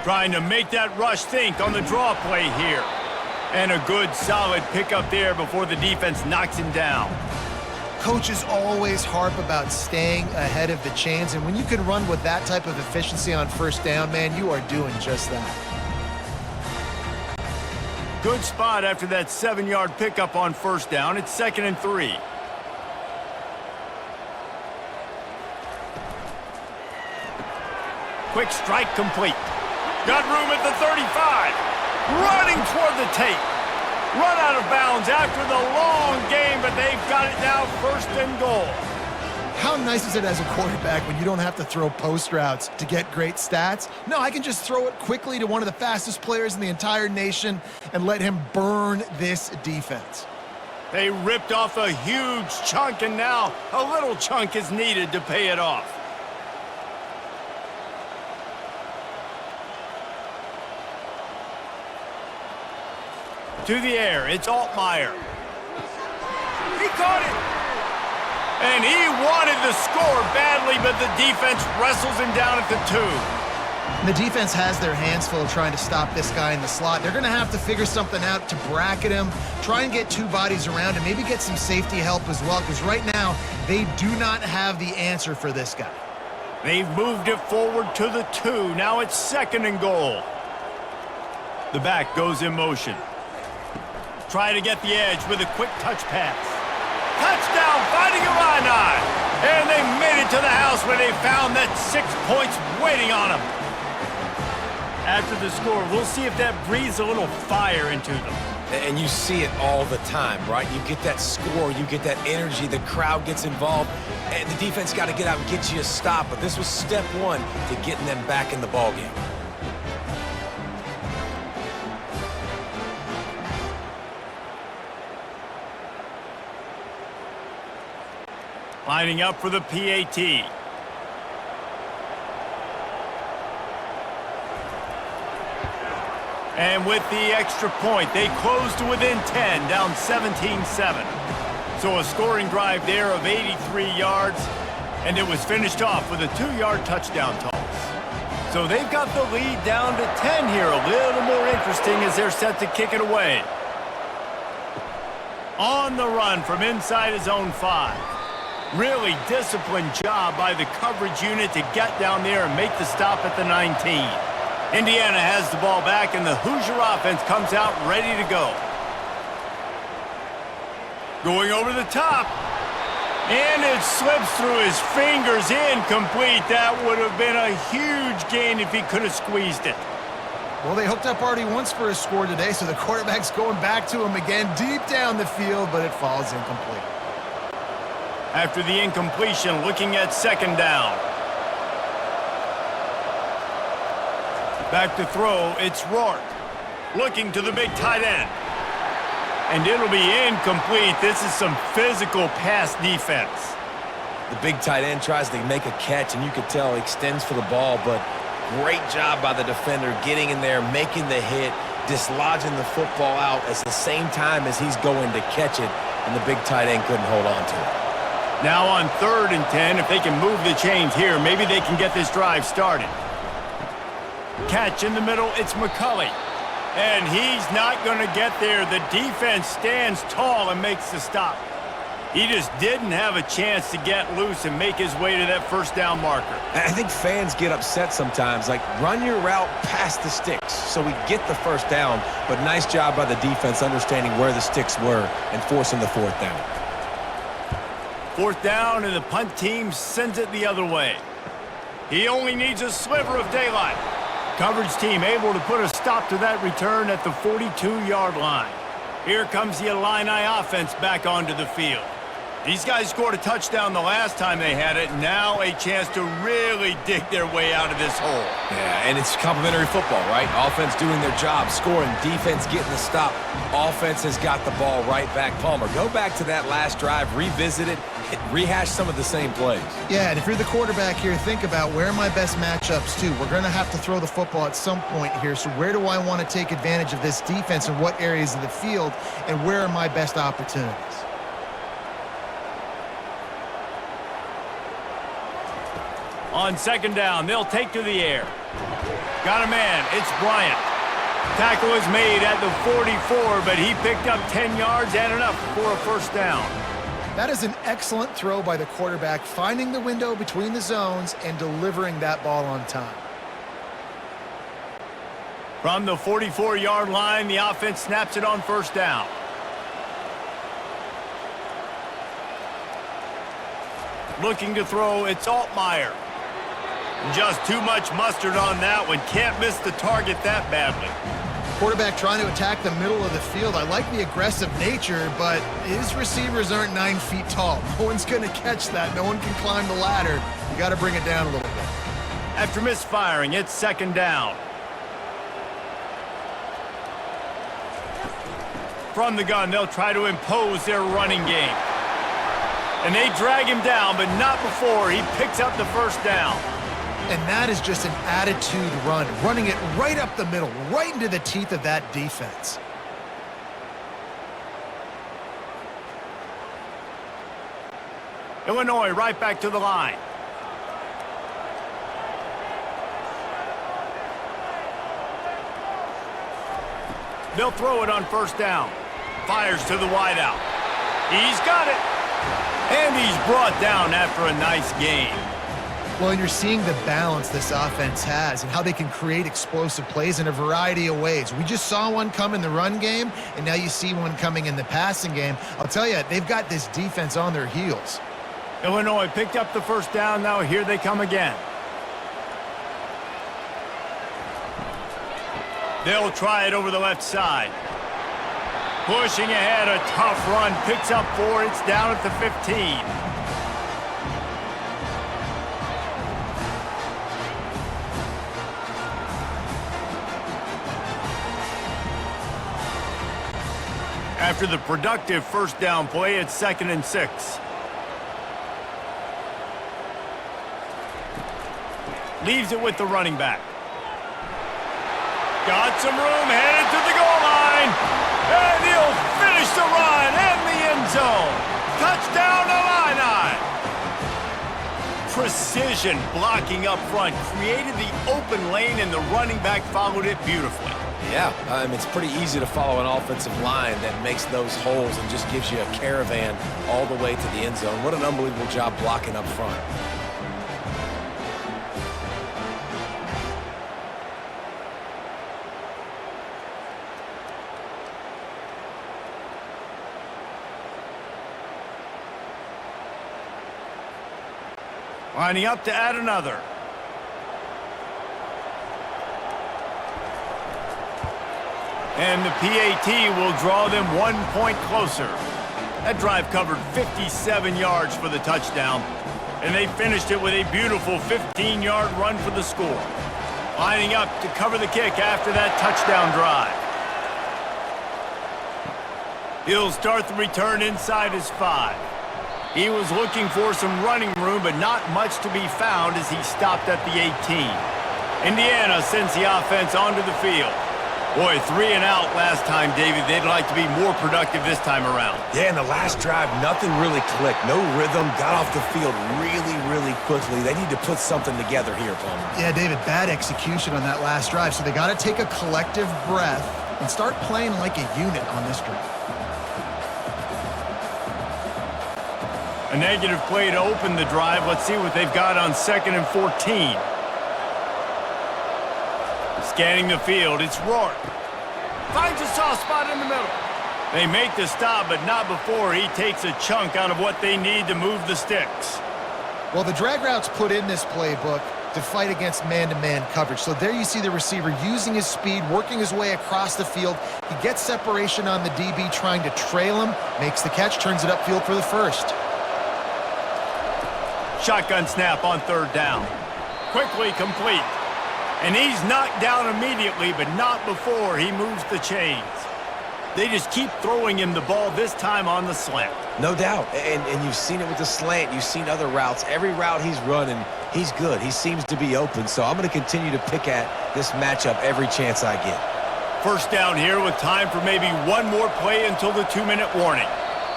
Speaker 1: Trying to make that rush think on the draw play here. And a good, solid pickup there before the defense knocks him down.
Speaker 2: Coaches always harp about staying ahead of the chains, and when you can run with that type of efficiency on 1st down, man, you are doing just that.
Speaker 1: Good spot after that 7-yard pickup on 1st down. It's 2nd and 3. Quick strike complete. Got room at the 35. Running toward the tape. Run out of bounds after the long game, but they've got it now 1st and goal.
Speaker 2: How nice is it as a quarterback when you don't have to throw post routes to get great stats? No, I can just throw it quickly to one of the fastest players in the entire nation and let him burn this defense.
Speaker 1: They ripped off a huge chunk, and now a little chunk is needed to pay it off. To the air, it's Altmaier. He caught it. And he wanted the score badly, but the defense wrestles him down at the 2.
Speaker 2: And the defense has their hands full trying to stop this guy in the slot. They're going to have to figure something out to bracket him, try and get 2 bodies around him, maybe get some safety help as well, because right now they do not have the answer for this guy.
Speaker 1: They've moved it forward to the 2. Now it's 2nd and goal. The back goes in motion. Try to get the edge with a quick touch pass. Touchdown, finding Illini. And they made it to the house where they found that 6 points waiting on them. After the score, we'll see if that breathes a little fire into them.
Speaker 3: And you see it all the time, right? You get that score, you get that energy, the crowd gets involved, and the defense got to get out and get you a stop. But this was step one to getting them back in the ballgame.
Speaker 1: Lining up for the PAT. And with the extra point, they close to within 10, down 17-7. So a scoring drive there of 83 yards, and it was finished off with a 2-yard touchdown toss. So they've got the lead down to 10 here, a little more interesting as they're set to kick it away. On the run from inside his own 5. Really disciplined job by the coverage unit to get down there and make the stop at the 19. Indiana has the ball back, and the Hoosier offense comes out ready to go. Going over the top. And it slips through his fingers, incomplete. That would have been a huge gain if he could have squeezed it.
Speaker 2: Well, they hooked up already once for a score today, so the quarterback's going back to him again deep down the field, but it falls incomplete.
Speaker 1: After the incompletion, looking at second down. Back to throw, it's Rourke. Looking to the big tight end. And it'll be incomplete. This is some physical pass defense.
Speaker 3: The big tight end tries to make a catch, and you could tell he extends for the ball, but great job by the defender getting in there, making the hit, dislodging the football out at the same time as he's going to catch it, and the big tight end couldn't hold on to it.
Speaker 1: Now on 3rd and 10, if they can move the chains here, maybe they can get this drive started. Catch in the middle, it's McCulley. And he's not going to get there. The defense stands tall and makes the stop. He just didn't have a chance to get loose and make his way to that first down marker.
Speaker 3: I think fans get upset sometimes, like run your route past the sticks so we get the first down, but nice job by the defense understanding where the sticks were and forcing the 4th down.
Speaker 1: 4th down, and the punt team sends it the other way. He only needs a sliver of daylight. Coverage team able to put a stop to that return at the 42-yard line. Here comes the Illini offense back onto the field. These guys scored a touchdown the last time they had it. Now a chance to really dig their way out of this hole.
Speaker 3: Yeah, and it's complimentary football, right? Offense doing their job, scoring, defense getting the stop. Offense has got the ball right back. Palmer, go back to that last drive, revisit it, rehash some of the same plays.
Speaker 2: Yeah, and if you're the quarterback here, think about where are my best matchups too. We're going to have to throw the football at some point here, so where do I want to take advantage of this defense and what areas of the field, and where are my best opportunities?
Speaker 1: On 2nd down, they'll take to the air. Got a man, it's Bryant. Tackle is made at the 44, but he picked up 10 yards and enough for a first down.
Speaker 2: That is an excellent throw by the quarterback, finding the window between the zones and delivering that ball on time.
Speaker 1: From the 44-yard line, the offense snaps it on first down. Looking to throw, it's Altmaier. Just too much mustard on that one. Can't miss the target that badly.
Speaker 2: Quarterback trying to attack the middle of the field. I like the aggressive nature, but his receivers aren't 9 feet tall. No one's going to catch that. No one can climb the ladder. You got to bring it down a little bit.
Speaker 1: After misfiring, it's 2nd down. From the gun, they'll try to impose their running game. And they drag him down, but not before he picks up the first down.
Speaker 2: And that is just an attitude run, running it right up the middle, right into the teeth of that defense.
Speaker 1: Illinois right back to the line. They'll throw it on first down. Fires to the wideout. He's got it. And he's brought down after a nice gain.
Speaker 2: Well, and you're seeing the balance this offense has and how they can create explosive plays in a variety of ways. We just saw one come in the run game, and now you see one coming in the passing game. I'll tell you, they've got this defense on their heels.
Speaker 1: Illinois picked up the first down. Now here they come again. They'll try it over the left side. Pushing ahead, a tough run. Picks up 4. It's down at the 15. After the productive first down play, it's 2nd and 6. Leaves it with the running back. Got some room, headed to the goal line. And he'll finish the run and the end zone. Touchdown, Illini. Precision blocking up front. Created the open lane, and the running back followed it beautifully.
Speaker 3: Yeah, it's pretty easy to follow an offensive line that makes those holes and just gives you a caravan all the way to the end zone. What an unbelievable job blocking up front.
Speaker 1: Lining up to add another. And the PAT will draw them 1 point closer. That drive covered 57 yards for the touchdown, and they finished it with a beautiful 15-yard run for the score. Lining up to cover the kick after that touchdown drive. He'll start the return inside his 5. He was looking for some running room, but not much to be found as he stopped at the 18. Indiana sends the offense onto the field. Boy, 3 and out last time, David. They'd like to be more productive this time around.
Speaker 3: Yeah, in the last drive, nothing really clicked. No rhythm. Got off the field really, really quickly. They need to put something together here, Palmer.
Speaker 2: Yeah, David, bad execution on that last drive. So they got to take a collective breath and start playing like a unit on this drive.
Speaker 1: A negative play to open the drive. Let's see what they've got on 2nd and 14. Scanning the field, it's Rourke. Finds a soft spot in the middle. They make the stop, but not before he takes a chunk out of what they need to move the sticks.
Speaker 2: Well, the drag routes put in this playbook to fight against man-to-man coverage. So there you see the receiver using his speed, working his way across the field. He gets separation on the DB, trying to trail him, makes the catch, turns it upfield for the first.
Speaker 1: Shotgun snap on 3rd down. Quickly complete. And he's knocked down immediately, but not before he moves the chains. They just keep throwing him the ball, this time on the slant.
Speaker 3: No doubt. And you've seen it with the slant. You've seen other routes. Every route he's running, he's good. He seems to be open. So I'm going to continue to pick at this matchup every chance I get.
Speaker 1: First down here with time for maybe one more play until the 2-minute warning.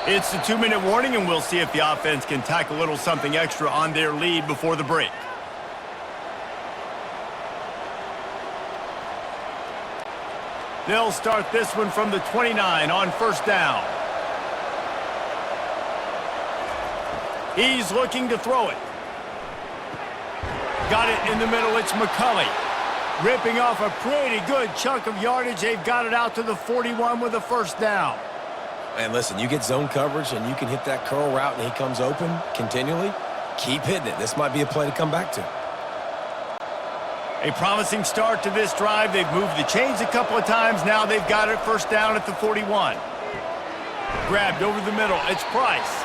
Speaker 1: It's the 2-minute warning, and we'll see if the offense can tack a little something extra on their lead before the break. They'll start this one from the 29 on 1st down. He's looking to throw it. Got it in the middle. It's McCulley. Ripping off a pretty good chunk of yardage. They've got it out to the 41 with a 1st down.
Speaker 3: And listen, you get zone coverage and you can hit that curl route and he comes open continually. Keep hitting it. This might be a play to come back to.
Speaker 1: A promising start to this drive. They've moved the chains a couple of times. Now they've got it 1st down at the 41. Grabbed over the middle. It's Price.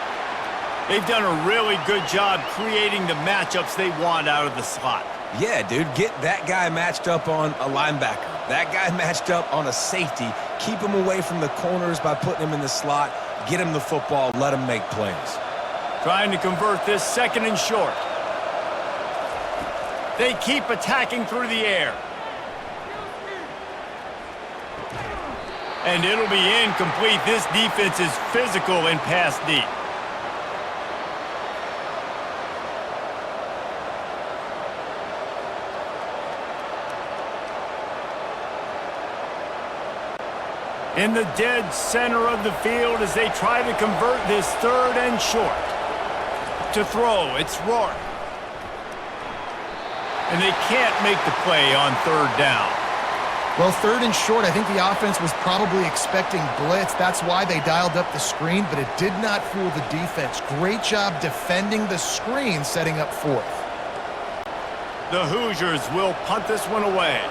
Speaker 1: They've done a really good job creating the matchups they want out of the slot.
Speaker 3: Yeah, dude, get that guy matched up on a linebacker. That guy matched up on a safety. Keep him away from the corners by putting him in the slot. Get him the football. Let him make plays.
Speaker 1: Trying to convert this 2nd and short. They keep attacking through the air. And it'll be incomplete. This defense is physical and pass deep. In the dead center of the field as they try to convert this 3rd and short. To throw, it's Rourke. and they can't make the play on third down.
Speaker 2: Well, third and short, I think the offense was probably expecting blitz. That's why they dialed up the screen, but it did not fool the defense. Great job defending the screen, setting up fourth.
Speaker 1: The Hoosiers will punt this one away.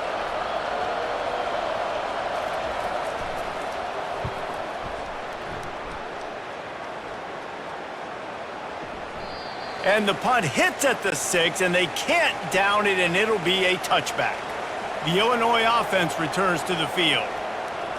Speaker 1: And the punt hits at the 6, and they can't down it, and it'll be a touchback. The Illinois offense returns to the field.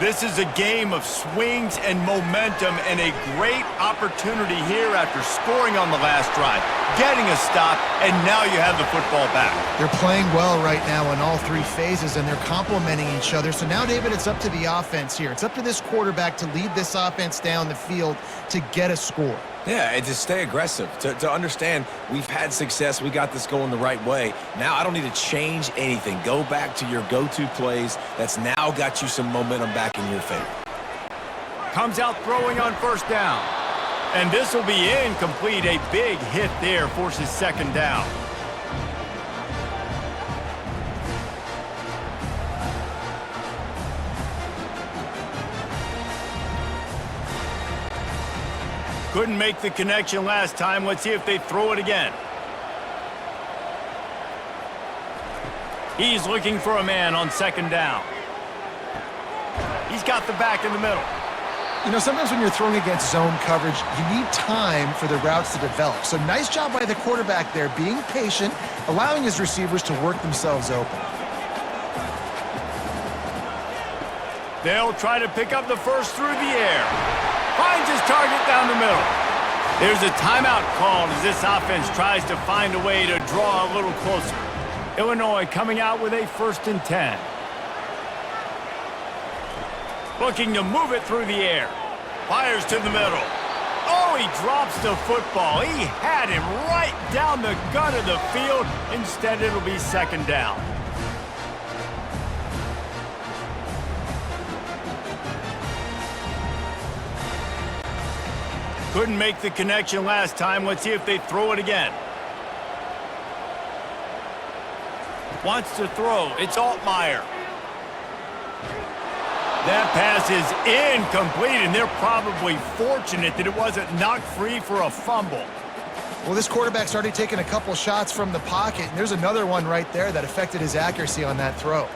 Speaker 1: This is a game of swings and momentum, and a great opportunity here after scoring on the last drive, getting a stop, and now you have the football back.
Speaker 2: They're playing well right now in all three phases, and they're complementing each other. So now, David, it's up to the offense here. It's up to this quarterback to lead this offense down the field to get a score.
Speaker 3: Yeah, and to stay aggressive, to understand we've had success, we got this going the right way. Now I don't need to change anything. Go back to your go-to plays. That's now got you some momentum back in your favor.
Speaker 1: Comes out throwing on first down. And this will be incomplete. A big hit there forces second down. Couldn't make the connection last time. Let's see if they throw it again. He's looking for a man on second down. He's got the back in the middle.
Speaker 2: You know, sometimes when you're throwing against zone coverage, you need time for the routes to develop. So nice job by the quarterback there, being patient, allowing his receivers to work themselves open.
Speaker 1: They'll try to pick up the first through the air. Finds his target down the middle. There's a timeout called as this offense tries to find a way to draw a little closer. Illinois coming out with a 1st and 10. Looking to move it through the air. Fires to the middle. Oh, he drops the football. He had him right down the gut of the field. Instead, it'll be second down. Couldn't make the connection last time. Let's see if they throw it again. Wants to throw. It's Altmaier. That pass is incomplete, and they're probably fortunate that it wasn't knocked free for a fumble.
Speaker 2: Well, this quarterback's already taken a couple shots from the pocket, and there's another one right there that affected his accuracy on that throw.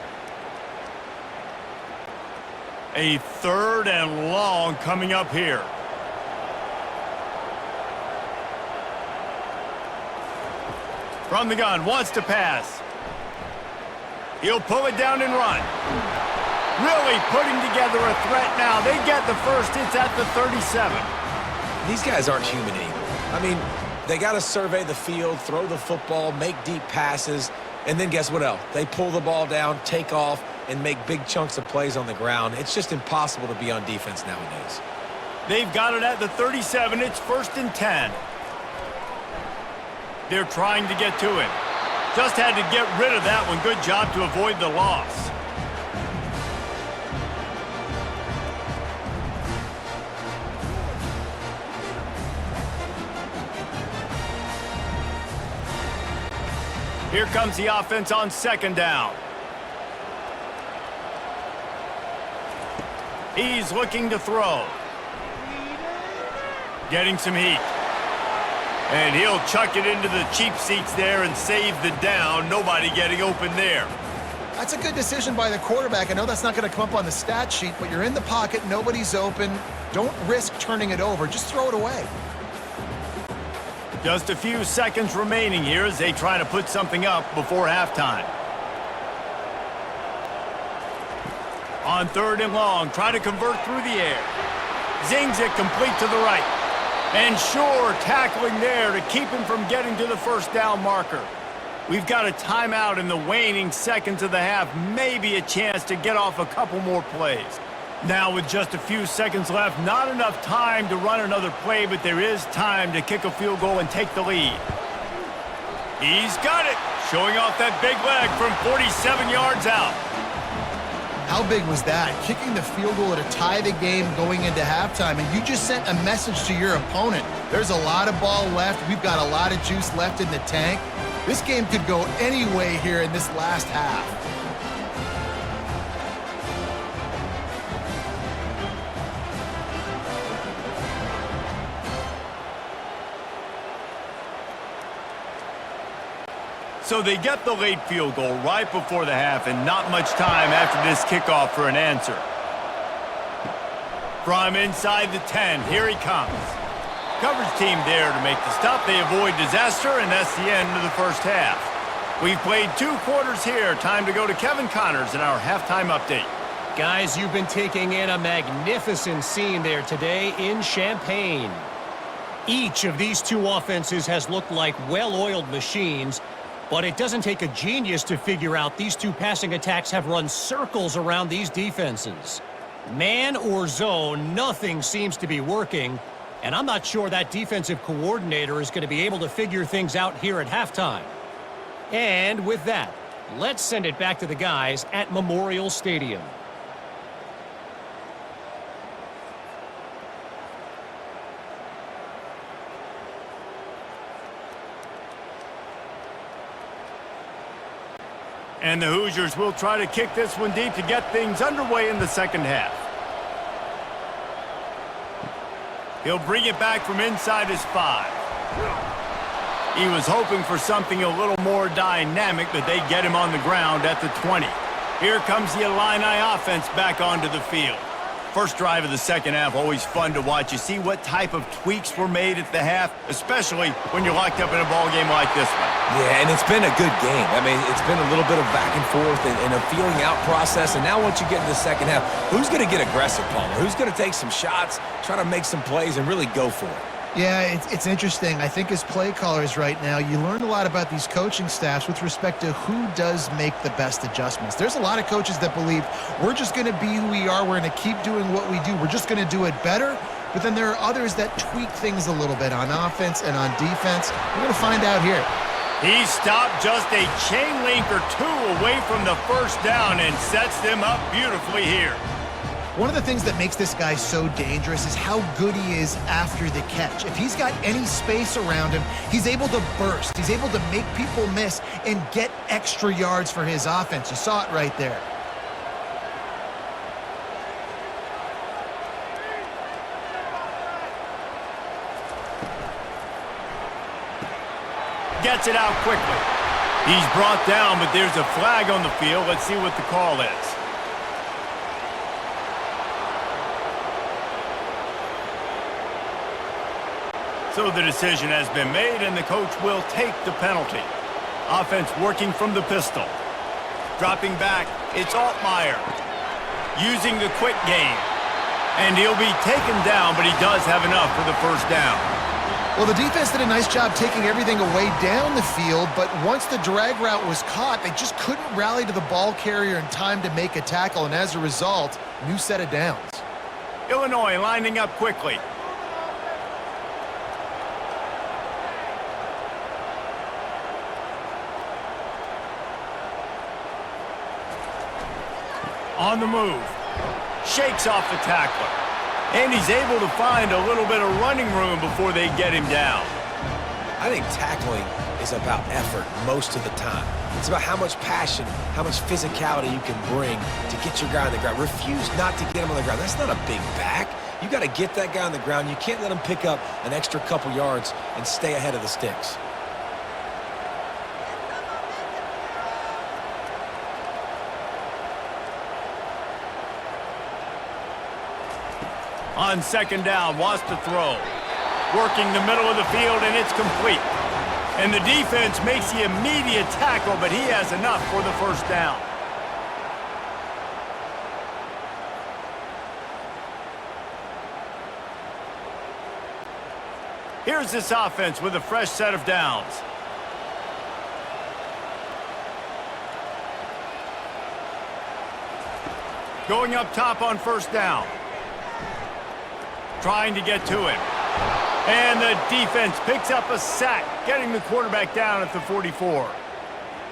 Speaker 1: A 3rd and long coming up here. From the gun, wants to pass. He'll pull it down and run. Really putting together a threat now. They get the first. It's at the 37.
Speaker 3: These guys aren't human anymore. I mean, they got to survey the field, throw the football, make deep passes, and then guess what else? They pull the ball down, take off, and make big chunks of plays on the ground. It's just impossible to be on defense nowadays.
Speaker 1: They've got it at the 37. It's 1st and 10. They're trying to get to him. Just had to get rid of that one. Good job to avoid the loss. Here comes the offense on second down. He's looking to throw. Getting some heat. And he'll chuck it into the cheap seats there and save the down. Nobody getting open there.
Speaker 2: That's a good decision by the quarterback. I know that's not going to come up on the stat sheet, but you're in the pocket, nobody's open. Don't risk turning it over. Just throw it away.
Speaker 1: Just a few seconds remaining here as they try to put something up before halftime. On 3rd and long, try to convert through the air. Zings it complete to the right. And sure, tackling there to keep him from getting to the first down marker. We've got a timeout in the waning seconds of the half. Maybe a chance to get off a couple more plays. Now with just a few seconds left, not enough time to run another play, but there is time to kick a field goal and take the lead. He's got it, showing off that big leg from 47 yards out.
Speaker 2: How big was that? Kicking the field goal to tie the game going into halftime, and you just sent a message to your opponent. There's a lot of ball left. We've got a lot of juice left in the tank. This game could go any way here in this last half.
Speaker 1: So they get the late field goal right before the half and not much time after this kickoff for an answer. From inside the 10, here he comes. Coverage team there to make the stop. They avoid disaster, and that's the end of the first half. We've played 2 quarters here. Time to go to Kevin Connors in our halftime update.
Speaker 4: Guys, you've been taking in a magnificent scene there today in Champaign. Each of these 2 offenses has looked like well-oiled machines, but it doesn't take a genius to figure out these 2 passing attacks have run circles around these defenses. Man or zone, nothing seems to be working, and I'm not sure that defensive coordinator is going to be able to figure things out here at halftime. And with that, let's send it back to the guys at Memorial Stadium.
Speaker 1: And the Hoosiers will try to kick this one deep to get things underway in the second half. He'll bring it back from inside his 5. He was hoping for something a little more dynamic, but they get him on the ground at the 20. Here comes the Illini offense back onto the field. First drive of the second half, always fun to watch. You see what type of tweaks were made at the half, especially when you're locked up in a ball game like this one.
Speaker 3: Yeah, and it's been a good game. I mean, it's been a little bit of back and forth and a feeling out process. And now once you get into the second half, who's going to get aggressive, Palmer? Who's going to take some shots, try to make some plays, and really go for it?
Speaker 2: Yeah, it's interesting. I think as play callers right now, you learn a lot about these coaching staffs with respect to who does make the best adjustments. There's a lot of coaches that believe we're just going to be who we are. We're going to keep doing what we do. We're just going to do it better. But then there are others that tweak things a little bit on offense and on defense. We're going to find out here.
Speaker 1: He stopped just a chain link or 2 away from the first down and sets them up beautifully here.
Speaker 2: One of the things that makes this guy so dangerous is how good he is after the catch. If he's got any space around him, he's able to burst. He's able to make people miss and get extra yards for his offense. You saw it right there.
Speaker 1: Gets it out quickly. He's brought down, but there's a flag on the field. Let's see what the call is. So the decision has been made, and the coach will take the penalty. Offense working from the pistol. Dropping back, it's Altmaier. Using the quick game. And he'll be taken down, but he does have enough for the first down.
Speaker 2: Well, the defense did a nice job taking everything away down the field, but once the drag route was caught, they just couldn't rally to the ball carrier in time to make a tackle, and as a result, new set of downs.
Speaker 1: Illinois lining up quickly. On the move. Shakes off the tackler. And he's able to find a little bit of running room before they get him down.
Speaker 3: I think tackling is about effort most of the time. It's about how much passion, how much physicality you can bring to get your guy on the ground. Refuse not to get him on the ground. That's not a big back. You got to get that guy on the ground. You can't let him pick up an extra couple yards and stay ahead of the sticks.
Speaker 1: On second down, wants to throw. Working the middle of the field, and it's complete. And the defense makes the immediate tackle, but he has enough for the first down. Here's this offense with a fresh set of downs. Going up top on first down. Trying to get to him. And the defense picks up a sack, getting the quarterback down at the 44.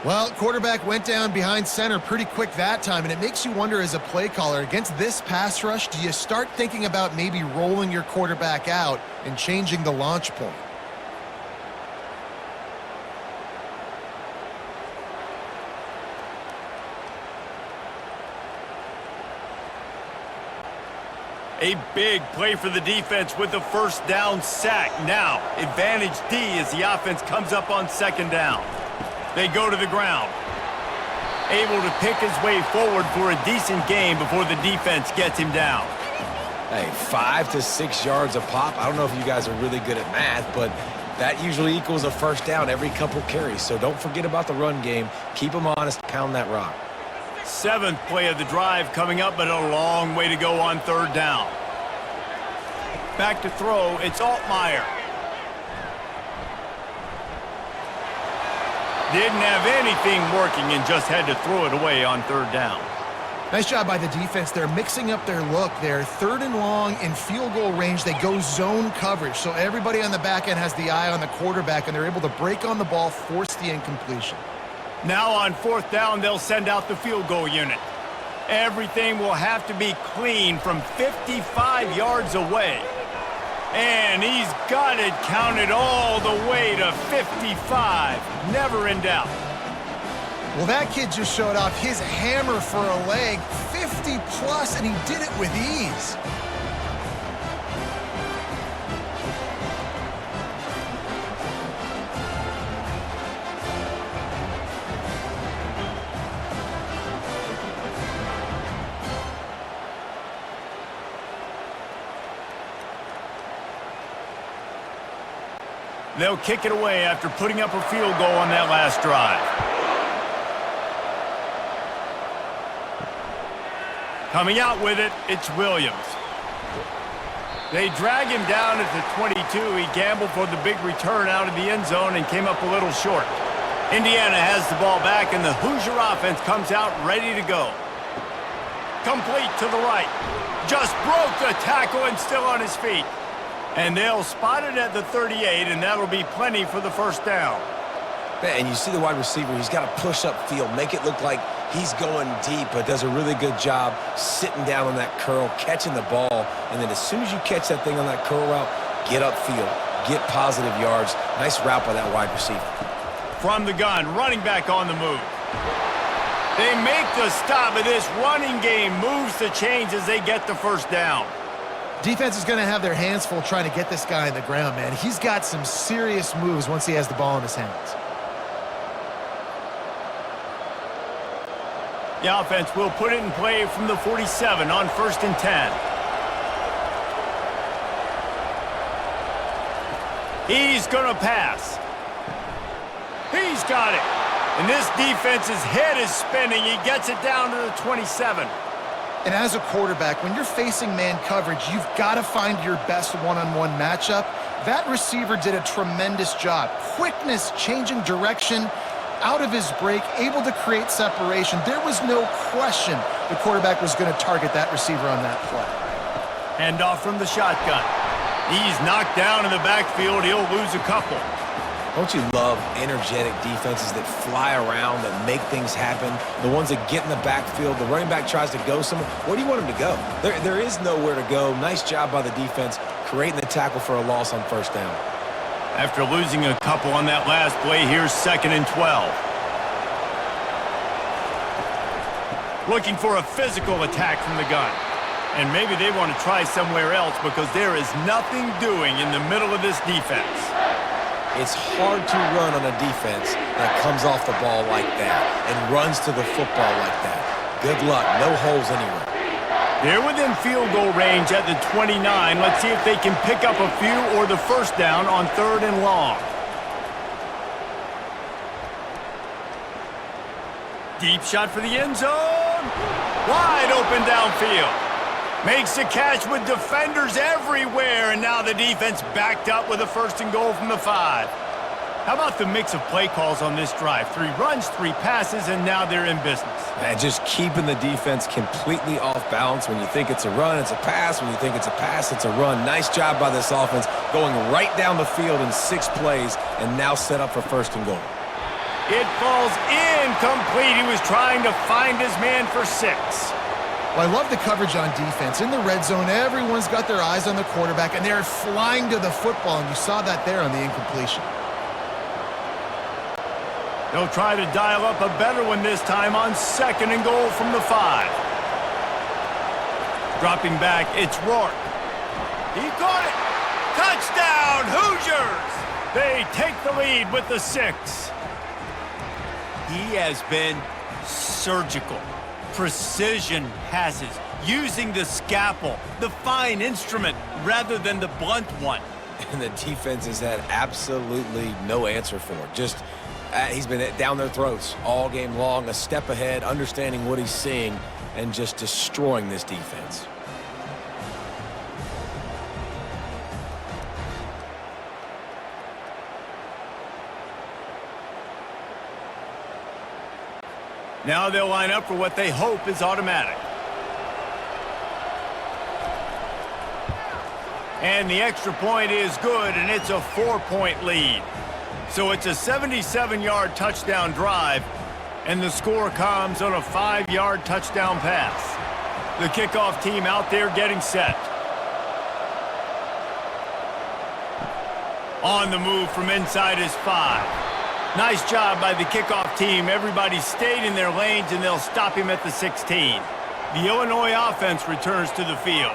Speaker 2: Well, quarterback went down behind center pretty quick that time, and it makes you wonder as a play caller, against this pass rush, do you start thinking about maybe rolling your quarterback out and changing the launch point?
Speaker 1: A big play for the defense with the first down sack. Now, advantage D as the offense comes up on second down. They go to the ground. Able to pick his way forward for a decent gain before the defense gets him down.
Speaker 3: Hey, 5 to 6 yards a pop. I don't know if you guys are really good at math, but that usually equals a first down every couple carries. So don't forget about the run game. Keep them honest, pound that rock.
Speaker 1: 7th play of the drive coming up, but a long way to go on third down. Back to throw, it's Altmaier. Didn't have anything working and just had to throw it away on third down.
Speaker 2: Nice job by the defense. They're mixing up their look. They're 3rd and long in field goal range. They go zone coverage, so everybody on the back end has the eye on the quarterback, and they're able to break on the ball, force the incompletion.
Speaker 1: Now on 4th down, they'll send out the field goal unit. Everything will have to be clean from 55 yards away. And he's got it counted all the way to 55. Never in doubt.
Speaker 2: Well, that kid just showed off his hammer for a leg, 50-plus, and he did it with ease.
Speaker 1: They'll kick it away after putting up a field goal on that last drive. Coming out with it, it's Williams. They drag him down at the 22. He gambled for the big return out of the end zone and came up a little short. Indiana has the ball back, and the Hoosier offense comes out ready to go. Complete to the right. Just broke the tackle and still on his feet. And they'll spot it at the 38, and that'll be plenty for the first down.
Speaker 3: And you see the wide receiver, he's got to push upfield, make it look like he's going deep, but does a really good job sitting down on that curl, catching the ball, and then as soon as you catch that thing on that curl route, get upfield, get positive yards. Nice route by that wide receiver.
Speaker 1: From the gun, running back on the move. They make the stop, and this running game moves the chains as they get the first down.
Speaker 2: Defense is going to have their hands full trying to get this guy on the ground, man. He's got some serious moves once he has the ball in his hands.
Speaker 1: The offense will put it in play from the 47 on 1st and 10. He's going to pass. He's got it. And this defense's head is spinning. He gets it down to the 27.
Speaker 2: And as a quarterback, when you're facing man coverage, you've got to find your best one-on-one matchup. That receiver did a tremendous job. Quickness, changing direction, out of his break, able to create separation. There was no question the quarterback was going to target that receiver on that play.
Speaker 1: Handoff from the shotgun. He's knocked down in the backfield. He'll lose a couple.
Speaker 3: Don't you love energetic defenses that fly around, that make things happen? The ones that get in the backfield, the running back tries to go somewhere. Where do you want him to go? There is nowhere to go. Nice job by the defense creating the tackle for a loss on 1st down.
Speaker 1: After losing a couple on that last play, here's 2nd and 12. Looking for a physical attack from the gun. And maybe they want to try somewhere else because there is nothing doing in the middle of this defense.
Speaker 3: It's hard to run on a defense that comes off the ball like that and runs to the football like that. Good luck. No holes anywhere.
Speaker 1: They're within field goal range at the 29. Let's see if they can pick up a few or the first down on 3rd and long. Deep shot for the end zone. Wide open downfield. Makes the catch with defenders everywhere, and now the defense backed up with a 1st and goal from the 5. How about the mix of play calls on this drive? 3 runs, 3 passes, and now they're in business.
Speaker 3: And just keeping the defense completely off balance. When you think it's a run, it's a pass. When you think it's a pass, it's a run. Nice job by this offense going right down the field in 6 plays and now set up for 1st and goal.
Speaker 1: It falls incomplete. He was trying to find his man for 6.
Speaker 2: Well, I love the coverage on defense. In the red zone, everyone's got their eyes on the quarterback, and they're flying to the football, and you saw that there on the incompletion.
Speaker 1: They'll try to dial up a better one this time on 2nd and goal from the 5. Dropping back, it's Rourke. He caught it. Touchdown, Hoosiers! They take the lead with the 6. He has been surgical. Precision passes, using the scalpel, the fine instrument, rather than the blunt one.
Speaker 3: And the defense has had absolutely no answer for it. Just, he's been down their throats all game long, a step ahead, understanding what he's seeing, and just destroying this defense.
Speaker 1: Now they'll line up for what they hope is automatic. And the extra point is good, and it's a 4-point lead. So it's a 77-yard touchdown drive, and the score comes on a 5-yard touchdown pass. The kickoff team out there getting set. On the move from inside is 5. Nice job by the kickoff team. Everybody stayed in their lanes, and they'll stop him at the 16. The Illinois offense returns to the field.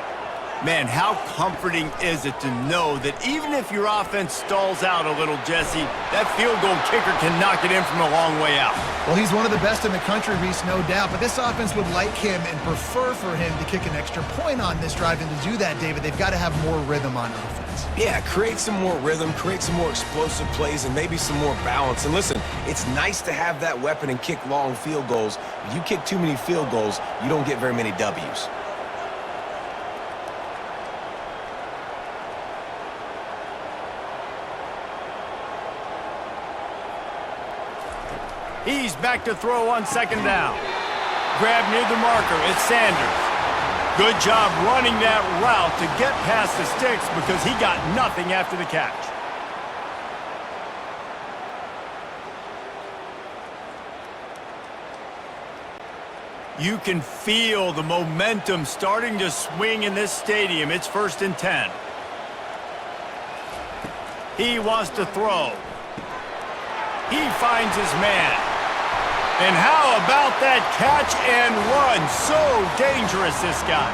Speaker 1: Man, how comforting is it to know that even if your offense stalls out a little, Jesse, that field goal kicker can knock it in from a long way out.
Speaker 2: Well, he's one of the best in the country, Reese, no doubt, but this offense would like him and prefer for him to kick an extra point on this drive. And to do that, David, they've got to have more rhythm on offense.
Speaker 3: Yeah, create some more rhythm, create some more explosive plays, and maybe some more balance. And listen, it's nice to have that weapon and kick long field goals. If you kick too many field goals, you don't get very many W's.
Speaker 1: He's back to throw on 2nd down. Grab near the marker, it's Sanders. Good job running that route to get past the sticks because he got nothing after the catch. You can feel the momentum starting to swing in this stadium. It's 1st and 10. He wants to throw. He finds his man. And how about that catch and run? So dangerous, this guy.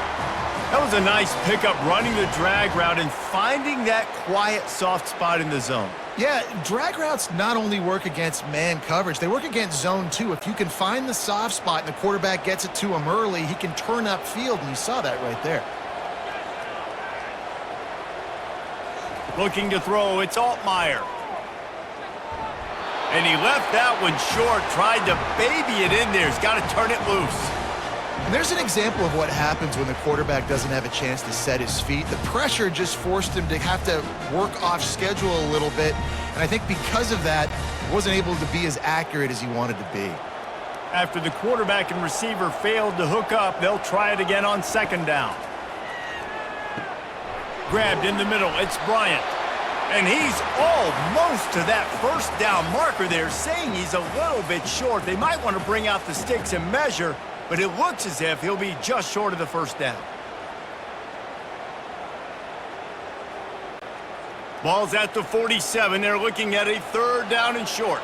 Speaker 1: That was a nice pickup, running the drag route and finding that quiet, soft spot in the zone.
Speaker 2: Yeah, drag routes not only work against man coverage, they work against zone too. If you can find the soft spot and the quarterback gets it to him early, he can turn upfield, and you saw that right there.
Speaker 1: Looking to throw, it's Altmaier. And he left that one short, tried to baby it in there. He's got to turn it loose.
Speaker 2: And there's an example of what happens when the quarterback doesn't have a chance to set his feet. The pressure just forced him to have to work off schedule a little bit. And I think because of that, he wasn't able to be as accurate as he wanted to be.
Speaker 1: After the quarterback and receiver failed to hook up, they'll try it again on 2nd down. Grabbed in the middle, it's Bryant. And he's almost to that 1st down marker there, saying he's a little bit short. They might want to bring out the sticks and measure, but it looks as if he'll be just short of the 1st down. Ball's at the 47. They're looking at a 3rd down and short.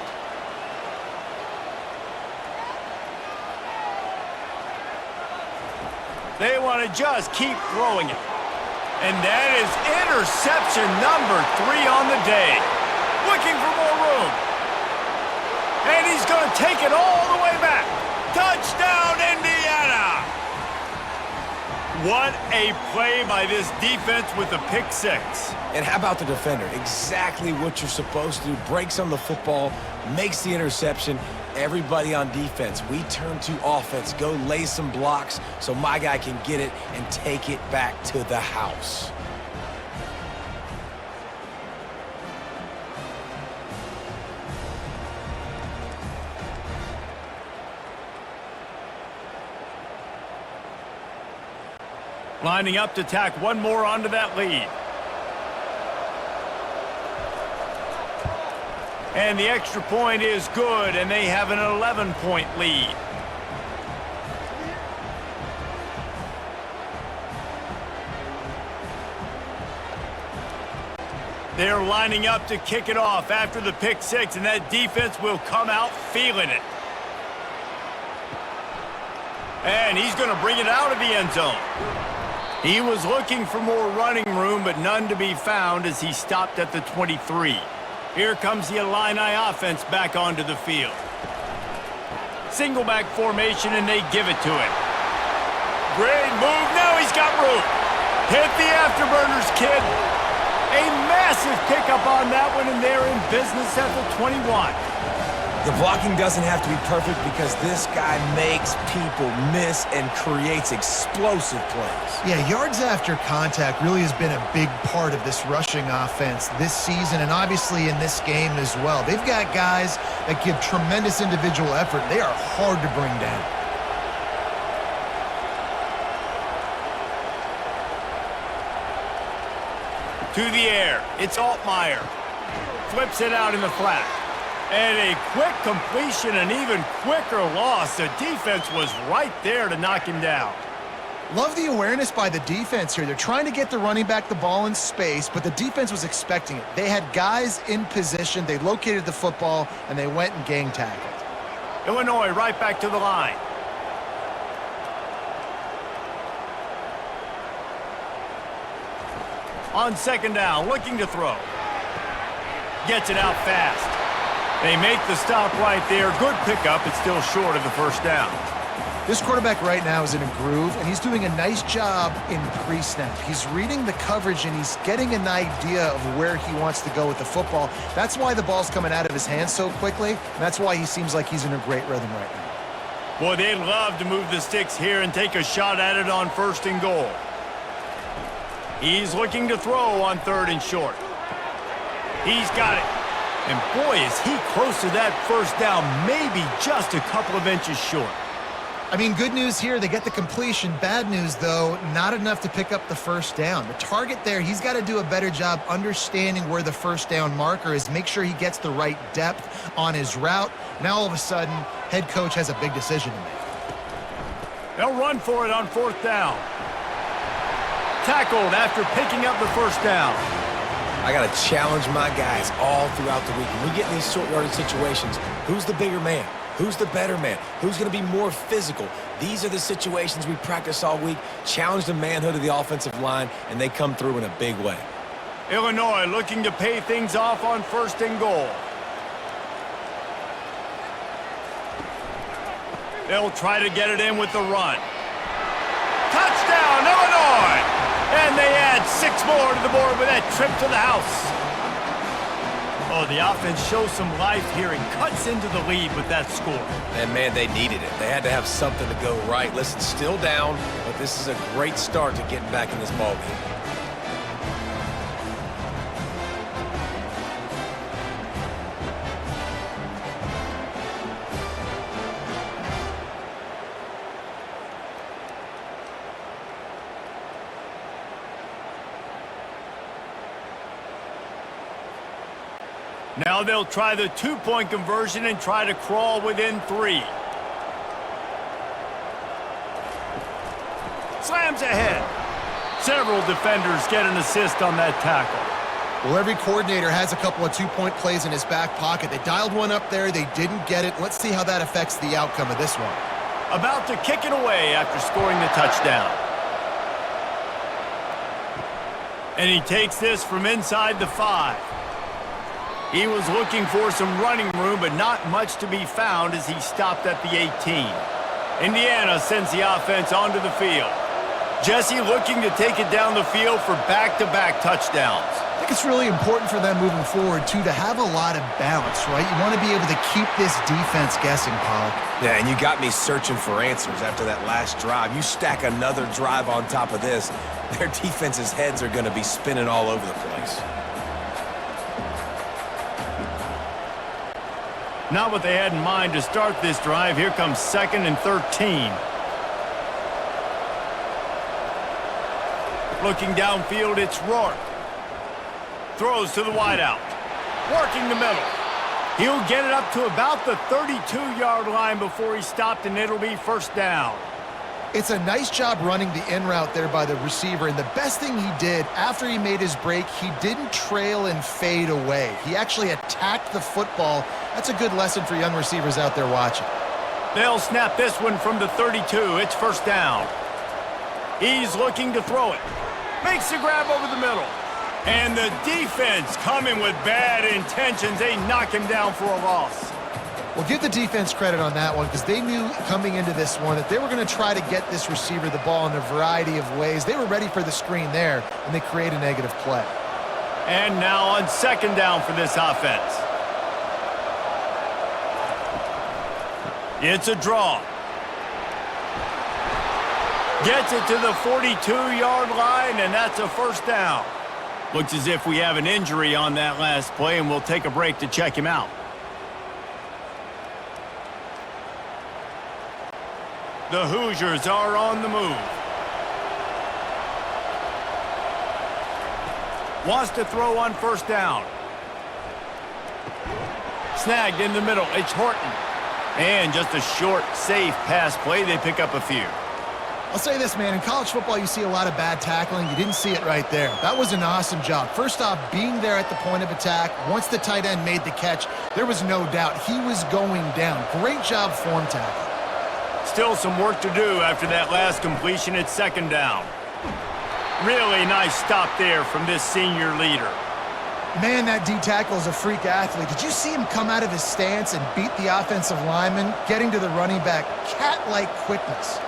Speaker 1: They want to just keep throwing it. And that is interception number 3 on the day. Looking for more room. And he's going to take it all the way back. Touchdown, Indiana! What a play by this defense with a pick 6.
Speaker 3: And how about the defender? Exactly what you're supposed to do. Breaks on the football, makes the interception. Everybody on defense, we turn to offense. Go lay some blocks so my guy can get it and take it back to the house.
Speaker 1: Lining up to tack one more onto that lead. And the extra point is good, and they have an 11-point lead. They're lining up to kick it off after the pick 6, and that defense will come out feeling it. And he's going to bring it out of the end zone. He was looking for more running room, but none to be found as he stopped at the 23. Here comes the Illini offense back onto the field. Single back formation, and they give it to him. Great move. Now he's got room. Hit the afterburners, kid. A massive pickup on that one, and they're in business at the 21.
Speaker 3: The blocking doesn't have to be perfect because this guy makes people miss and creates explosive plays.
Speaker 2: Yeah, yards after contact really has been a big part of this rushing offense this season and obviously in this game as well. They've got guys that give tremendous individual effort. They are hard to bring down.
Speaker 1: To the air. It's Altmaier. Flips it out in the flat. And a quick completion, an even quicker loss. The defense was right there to knock him down.
Speaker 2: Love the awareness by the defense here. They're trying to get the running back the ball in space, but the defense was expecting it. They had guys in position. They located the football, and they went and gang tackled.
Speaker 1: Illinois right back to the line. On second down, looking to throw. Gets it out fast. They make the stop right there. Good pickup. It's still short of the first down.
Speaker 2: This quarterback right now is in a groove, and he's doing a nice job in pre-snap. He's reading the coverage, and he's getting an idea of where he wants to go with the football. That's why the ball's coming out of his hands so quickly, and that's why he seems like he's in a great rhythm right now.
Speaker 1: Boy, they'd love to move the sticks here and take a shot at it on 1st and goal. He's looking to throw on 3rd and short. He's got it. And boy, is he close to that first down, maybe just a couple of inches short.
Speaker 2: I mean, good news here, they get the completion. Bad news, though, not enough to pick up the first down. The target there, he's got to do a better job understanding where the first down marker is, make sure he gets the right depth on his route. Now, all of a sudden, head coach has a big decision to make.
Speaker 1: They'll run for it on 4th down. Tackled after picking up the first down.
Speaker 3: I got to challenge my guys all throughout the week. When we get in these short yardage situations, who's the bigger man? Who's the better man? Who's going to be more physical? These are the situations we practice all week. Challenge the manhood of the offensive line, and they come through in a big way.
Speaker 1: Illinois looking to pay things off on 1st and goal. They'll try to get it in with the run. Touchdown, Illinois! And they add 6 more to the board with that trip to the house. Oh, the offense shows some life here and cuts into the lead with that score.
Speaker 3: And, man, they needed it. They had to have something to go right. Listen, still down, but this is a great start to getting back in this ballgame.
Speaker 1: Now they'll try the 2-point conversion and try to crawl within 3. Slams ahead. Several defenders get an assist on that tackle.
Speaker 2: Well, every coordinator has a couple of 2-point plays in his back pocket. They dialed one up there. They didn't get it. Let's see how that affects the outcome of this one.
Speaker 1: About to kick it away after scoring the touchdown. And he takes this from inside the 5. He was looking for some running room, but not much to be found as he stopped at the 18. Indiana sends the offense onto the field. Jesse looking to take it down the field for back-to-back touchdowns.
Speaker 2: I think it's really important for them moving forward, too, to have a lot of balance, right? You want to be able to keep this defense guessing, Pollock.
Speaker 3: Yeah, and you got me searching for answers after that last drive. You stack another drive on top of this, their defense's heads are going to be spinning all over the place.
Speaker 1: Not what they had in mind to start this drive. Here comes 2nd and 13. Looking downfield, it's Rourke. Throws to the wideout. Working the middle. He'll get it up to about the 32-yard line before he stopped, and it'll be 1st down.
Speaker 2: It's a nice job running the in route there by the receiver, and the best thing he did after he made his break, he didn't trail and fade away. He actually attacked the football. That's a good lesson for young receivers out there watching.
Speaker 1: They'll snap this one from the 32. It's 1st down. He's looking to throw it. Makes the grab over the middle. And the defense coming with bad intentions. They knock him down for a loss.
Speaker 2: Well, give the defense credit on that one because they knew coming into this one that they were going to try to get this receiver the ball in a variety of ways. They were ready for the screen there, and they create a negative play.
Speaker 1: And now on second down for this offense. It's a draw. Gets it to the 42-yard line, and that's a first down. Looks as if we have an injury on that last play, and we'll take a break to check him out. The Hoosiers are on the move. Wants to throw on first down. Snagged in the middle. It's Horton. And just a short, safe pass play. They pick up a few.
Speaker 2: I'll say this, man. In college football, you see a lot of bad tackling. You didn't see it right there. That was an awesome job. First off, being there at the point of attack. Once the tight end made the catch, there was no doubt he was going down. Great job form tackle.
Speaker 1: Still some work to do after that last completion at second down. Really nice stop there from this senior leader.
Speaker 2: Man, that D-tackle is a freak athlete. Did you see him come out of his stance and beat the offensive lineman, getting to the running back? Cat-like quickness.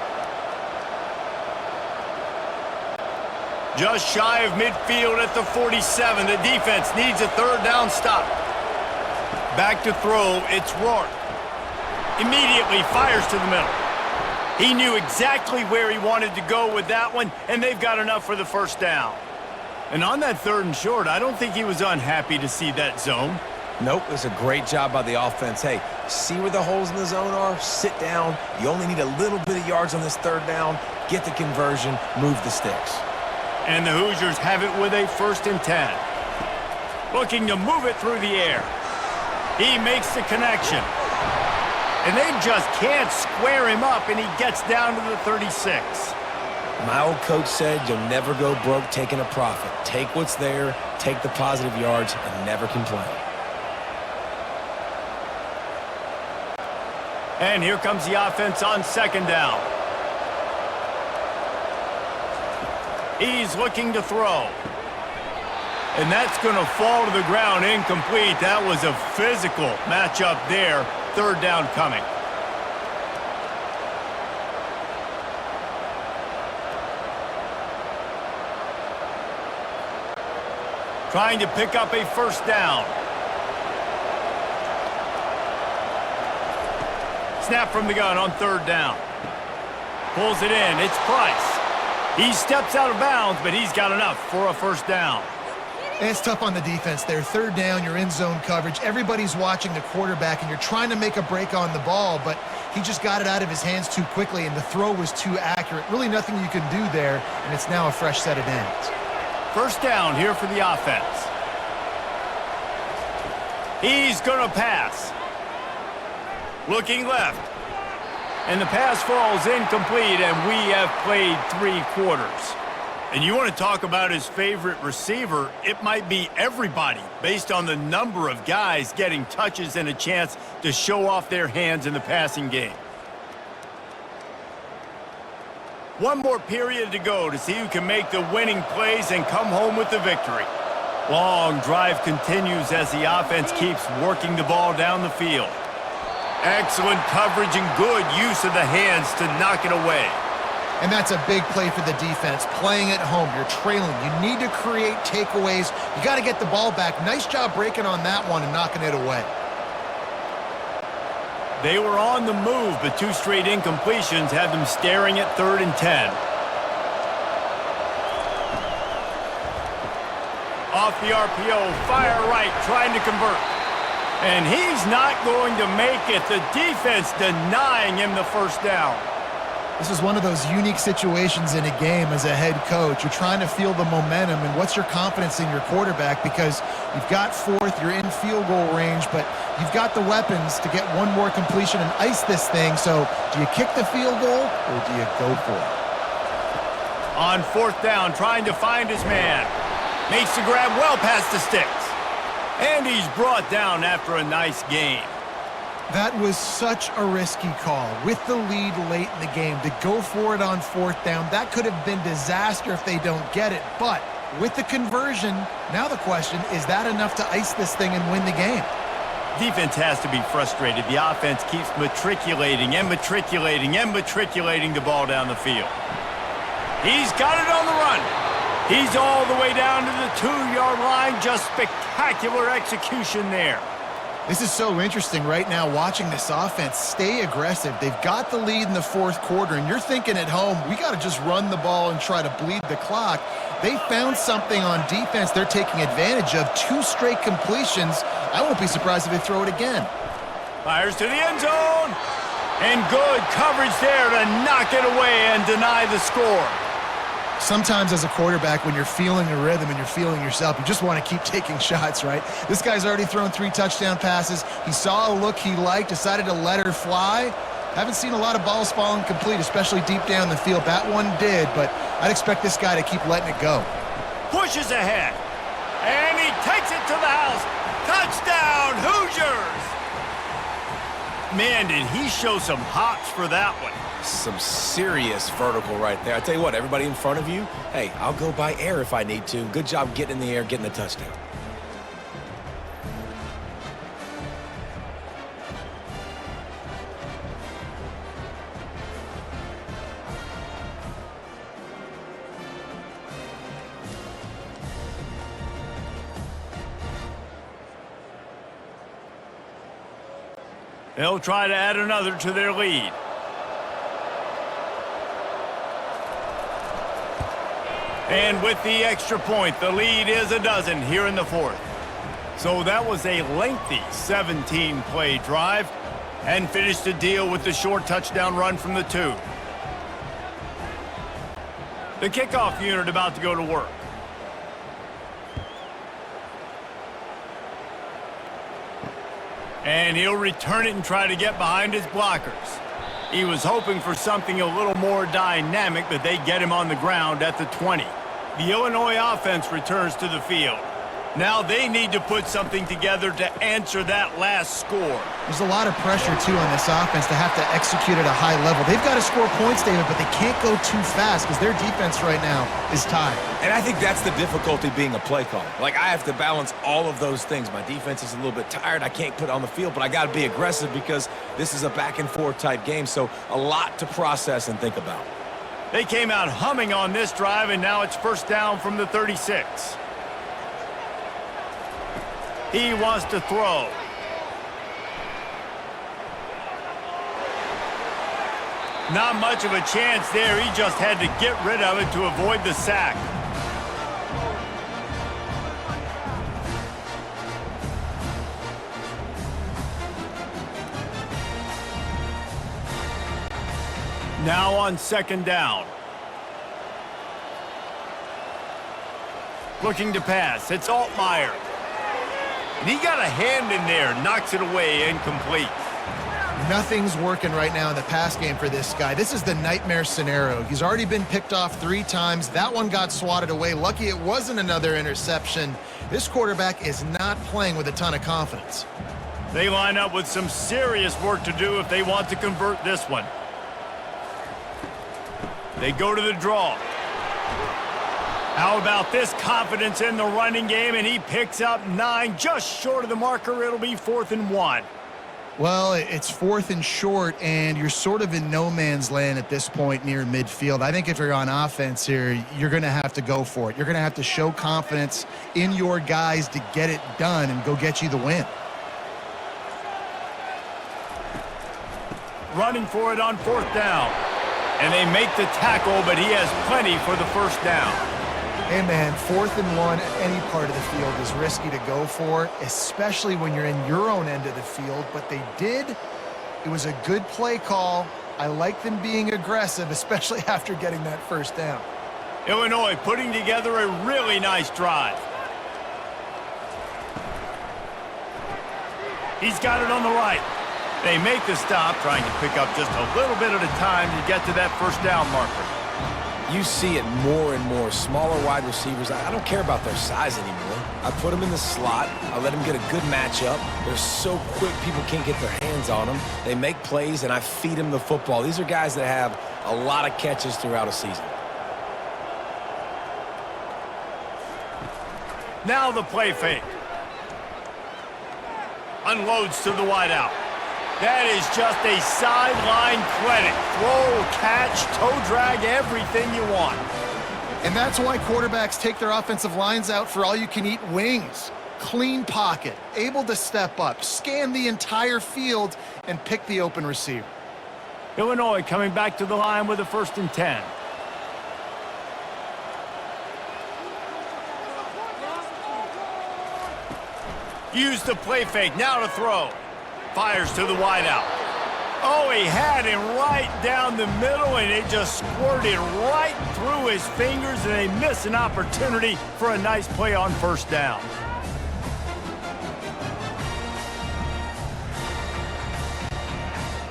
Speaker 1: Just shy of midfield at the 47. The defense needs a third down stop. Back to throw, it's Rourke. Immediately fires to the middle. He knew exactly where he wanted to go with that one, and they've got enough for the first down. And on that third and short, I don't think he was unhappy to see that zone.
Speaker 3: Nope, it was a great job by the offense. Hey, see where the holes in the zone are? Sit down. You only need a little bit of yards on this third down. Get the conversion, move the sticks.
Speaker 1: And the Hoosiers have it with a 1st and 10. Looking to move it through the air. He makes the connection. And they just can't square him up, and he gets down to the 36.
Speaker 3: My old coach said you'll never go broke taking a profit. Take what's there, take the positive yards, and never complain.
Speaker 1: And here comes the offense on second down. He's looking to throw. And that's going to fall to the ground incomplete. That was a physical matchup there. Third down coming. Trying to pick up a first down. Snap from the gun on third down. Pulls it in. It's Price. He steps out of bounds, but he's got enough for a first down.
Speaker 2: And it's tough on the defense there. Third down, you're in zone coverage. Everybody's watching the quarterback, and you're trying to make a break on the ball, but he just got it out of his hands too quickly, and the throw was too accurate. Really nothing you can do there, and it's now a fresh set of downs.
Speaker 1: First down here for the offense. He's going to pass. Looking left. And the pass falls incomplete, and we have played 3 quarters. And you want to talk about his favorite receiver, it might be everybody based on the number of guys getting touches and a chance to show off their hands in the passing game. One more period to go to see who can make the winning plays and come home with the victory. Long drive continues as the offense keeps working the ball down the field. Excellent coverage and good use of the hands to knock it away.
Speaker 2: And that's a big play for the defense. Playing at home, you're trailing. You need to create takeaways. You got to get the ball back. Nice job breaking on that one and knocking it away.
Speaker 1: They were on the move, but 2 straight incompletions had them staring at 3rd and 10. Off the RPO, fire right, trying to convert. And he's not going to make it. The defense denying him the first down.
Speaker 2: This is one of those unique situations in a game as a head coach. You're trying to feel the momentum, and what's your confidence in your quarterback? Because you've got 4th, you're in field goal range, but you've got the weapons to get one more completion and ice this thing. So do you kick the field goal or do you go for it?
Speaker 1: On 4th down, trying to find his man. Makes the grab well past the sticks. And he's brought down after a nice gain.
Speaker 2: That was such a risky call. With the lead late in the game, to go for it on fourth down, that could have been disaster if they don't get it. But with the conversion, now the question, is that enough to ice this thing and win the game?
Speaker 1: Defense has to be frustrated. The offense keeps matriculating and matriculating and matriculating the ball down the field. He's got it on the run. He's all the way down to the 2-yard line. Just spectacular execution there.
Speaker 2: This is so interesting right now watching this offense stay aggressive. They've got the lead in the fourth quarter, and you're thinking at home, we got to just run the ball and try to bleed the clock. They found something on defense they're taking advantage of. 2 straight completions. I won't be surprised if they throw it again.
Speaker 1: Fires to the end zone. And good coverage there to knock it away and deny the score.
Speaker 2: Sometimes as a quarterback, when you're feeling a rhythm and you're feeling yourself, you just want to keep taking shots, right? This guy's already thrown 3 touchdown passes. He saw a look he liked, decided to let her fly. Haven't seen a lot of balls falling complete, especially deep down the field. That one did, but I'd expect this guy to keep letting it go.
Speaker 1: Pushes ahead. And he takes it to the house. Touchdown, Hoosiers! Man, did he show some hops for that one.
Speaker 3: Some serious vertical right there. I tell you what, everybody in front of you, hey, I'll go by air if I need to. Good job getting in the air, getting the touchdown.
Speaker 1: They'll try to add another to their lead. And with the extra point, the lead is a dozen here in the fourth. So that was a lengthy 17-play drive and finished the deal with the short touchdown run from the 2. The kickoff unit about to go to work. And he'll return it and try to get behind his blockers. He was hoping for something a little more dynamic, but they get him on the ground at the 20. The Illinois offense returns to the field. Now they need to put something together to answer that last score.
Speaker 2: There's a lot of pressure, too, on this offense to have to execute at a high level. They've got to score points, David, but they can't go too fast because their defense right now is tied.
Speaker 3: And I think that's the difficulty being a play caller. Like, I have to balance all of those things. My defense is a little bit tired. I can't put it on the field, but I got to be aggressive because this is a back-and-forth type game, so a lot to process and think about.
Speaker 1: They came out humming on this drive, and now it's first down from the 36. He wants to throw. Not much of a chance there. He just had to get rid of it to avoid the sack. Now on second down. Looking to pass. It's Altmaier. And he got a hand in there, knocks it away, incomplete.
Speaker 2: Nothing's working right now in the pass game for this guy. This is the nightmare scenario. He's already been picked off 3 times. That one got swatted away. Lucky it wasn't another interception. This quarterback is not playing with a ton of confidence.
Speaker 1: They line up with some serious work to do if they want to convert this one. They go to the draw. How about this confidence in the running game, and he picks up 9, just short of the marker. It'll be 4th and 1.
Speaker 2: Well, it's 4th and short, and you're sort of in no man's land at this point near midfield. I think if you're on offense here, you're going to have to go for it. You're going to have to show confidence in your guys to get it done and go get you the win.
Speaker 1: Running for it on 4th down. And they make the tackle, but he has plenty for the first down.
Speaker 2: Hey, man, 4th and 1 at any part of the field is risky to go for, especially when you're in your own end of the field. But they did. It was a good play call. I like them being aggressive, especially after getting that first down.
Speaker 1: Illinois putting together a really nice drive. He's got it on the right. They make the stop, trying to pick up just a little bit at a time to get to that first down marker.
Speaker 3: You see it more and more. Smaller wide receivers, I don't care about their size anymore. I put them in the slot. I let them get a good matchup. They're so quick, people can't get their hands on them. They make plays, and I feed them the football. These are guys that have a lot of catches throughout a season.
Speaker 1: Now the play fake. Unloads to the wideout. That is just a sideline credit. Throw, catch, toe drag, everything you want.
Speaker 2: And that's why quarterbacks take their offensive lines out for all-you-can-eat wings. Clean pocket, able to step up, scan the entire field, and pick the open receiver.
Speaker 1: Illinois coming back to the line with a 1st and 10. Use the play fake, now to throw. Fires to the wideout. Oh, he had him right down the middle, and it just squirted right through his fingers, and they miss an opportunity for a nice play on 1st down.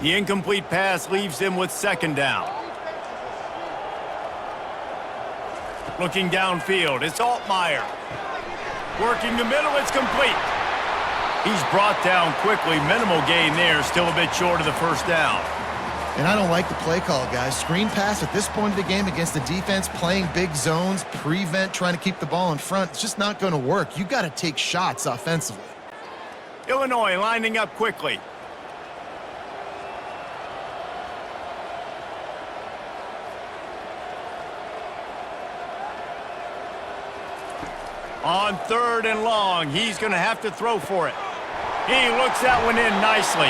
Speaker 1: The incomplete pass leaves him with 2nd down. Looking downfield, it's Altmaier. Working the middle, it's complete. He's brought down quickly. Minimal gain there, still a bit short of the 1st down.
Speaker 2: And I don't like the play call, guys. Screen pass at this point of the game against the defense, playing big zones, prevent, trying to keep the ball in front. It's just not going to work. You've got to take shots offensively.
Speaker 1: Illinois lining up quickly. On 3rd and long, he's going to have to throw for it. He looks that one in nicely.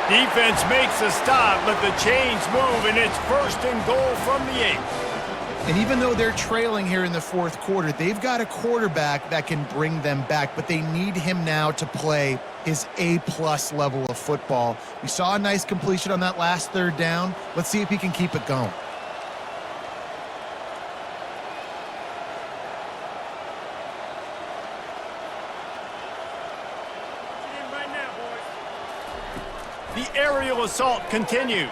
Speaker 1: Defense makes a stop, but the chains move, and it's 1st and goal from the 8.
Speaker 2: And even though they're trailing here in the 4th quarter, they've got a quarterback that can bring them back, but they need him now to play his A-plus level of football. We saw a nice completion on that last 3rd down. Let's see if he can keep it going.
Speaker 1: The aerial assault continues.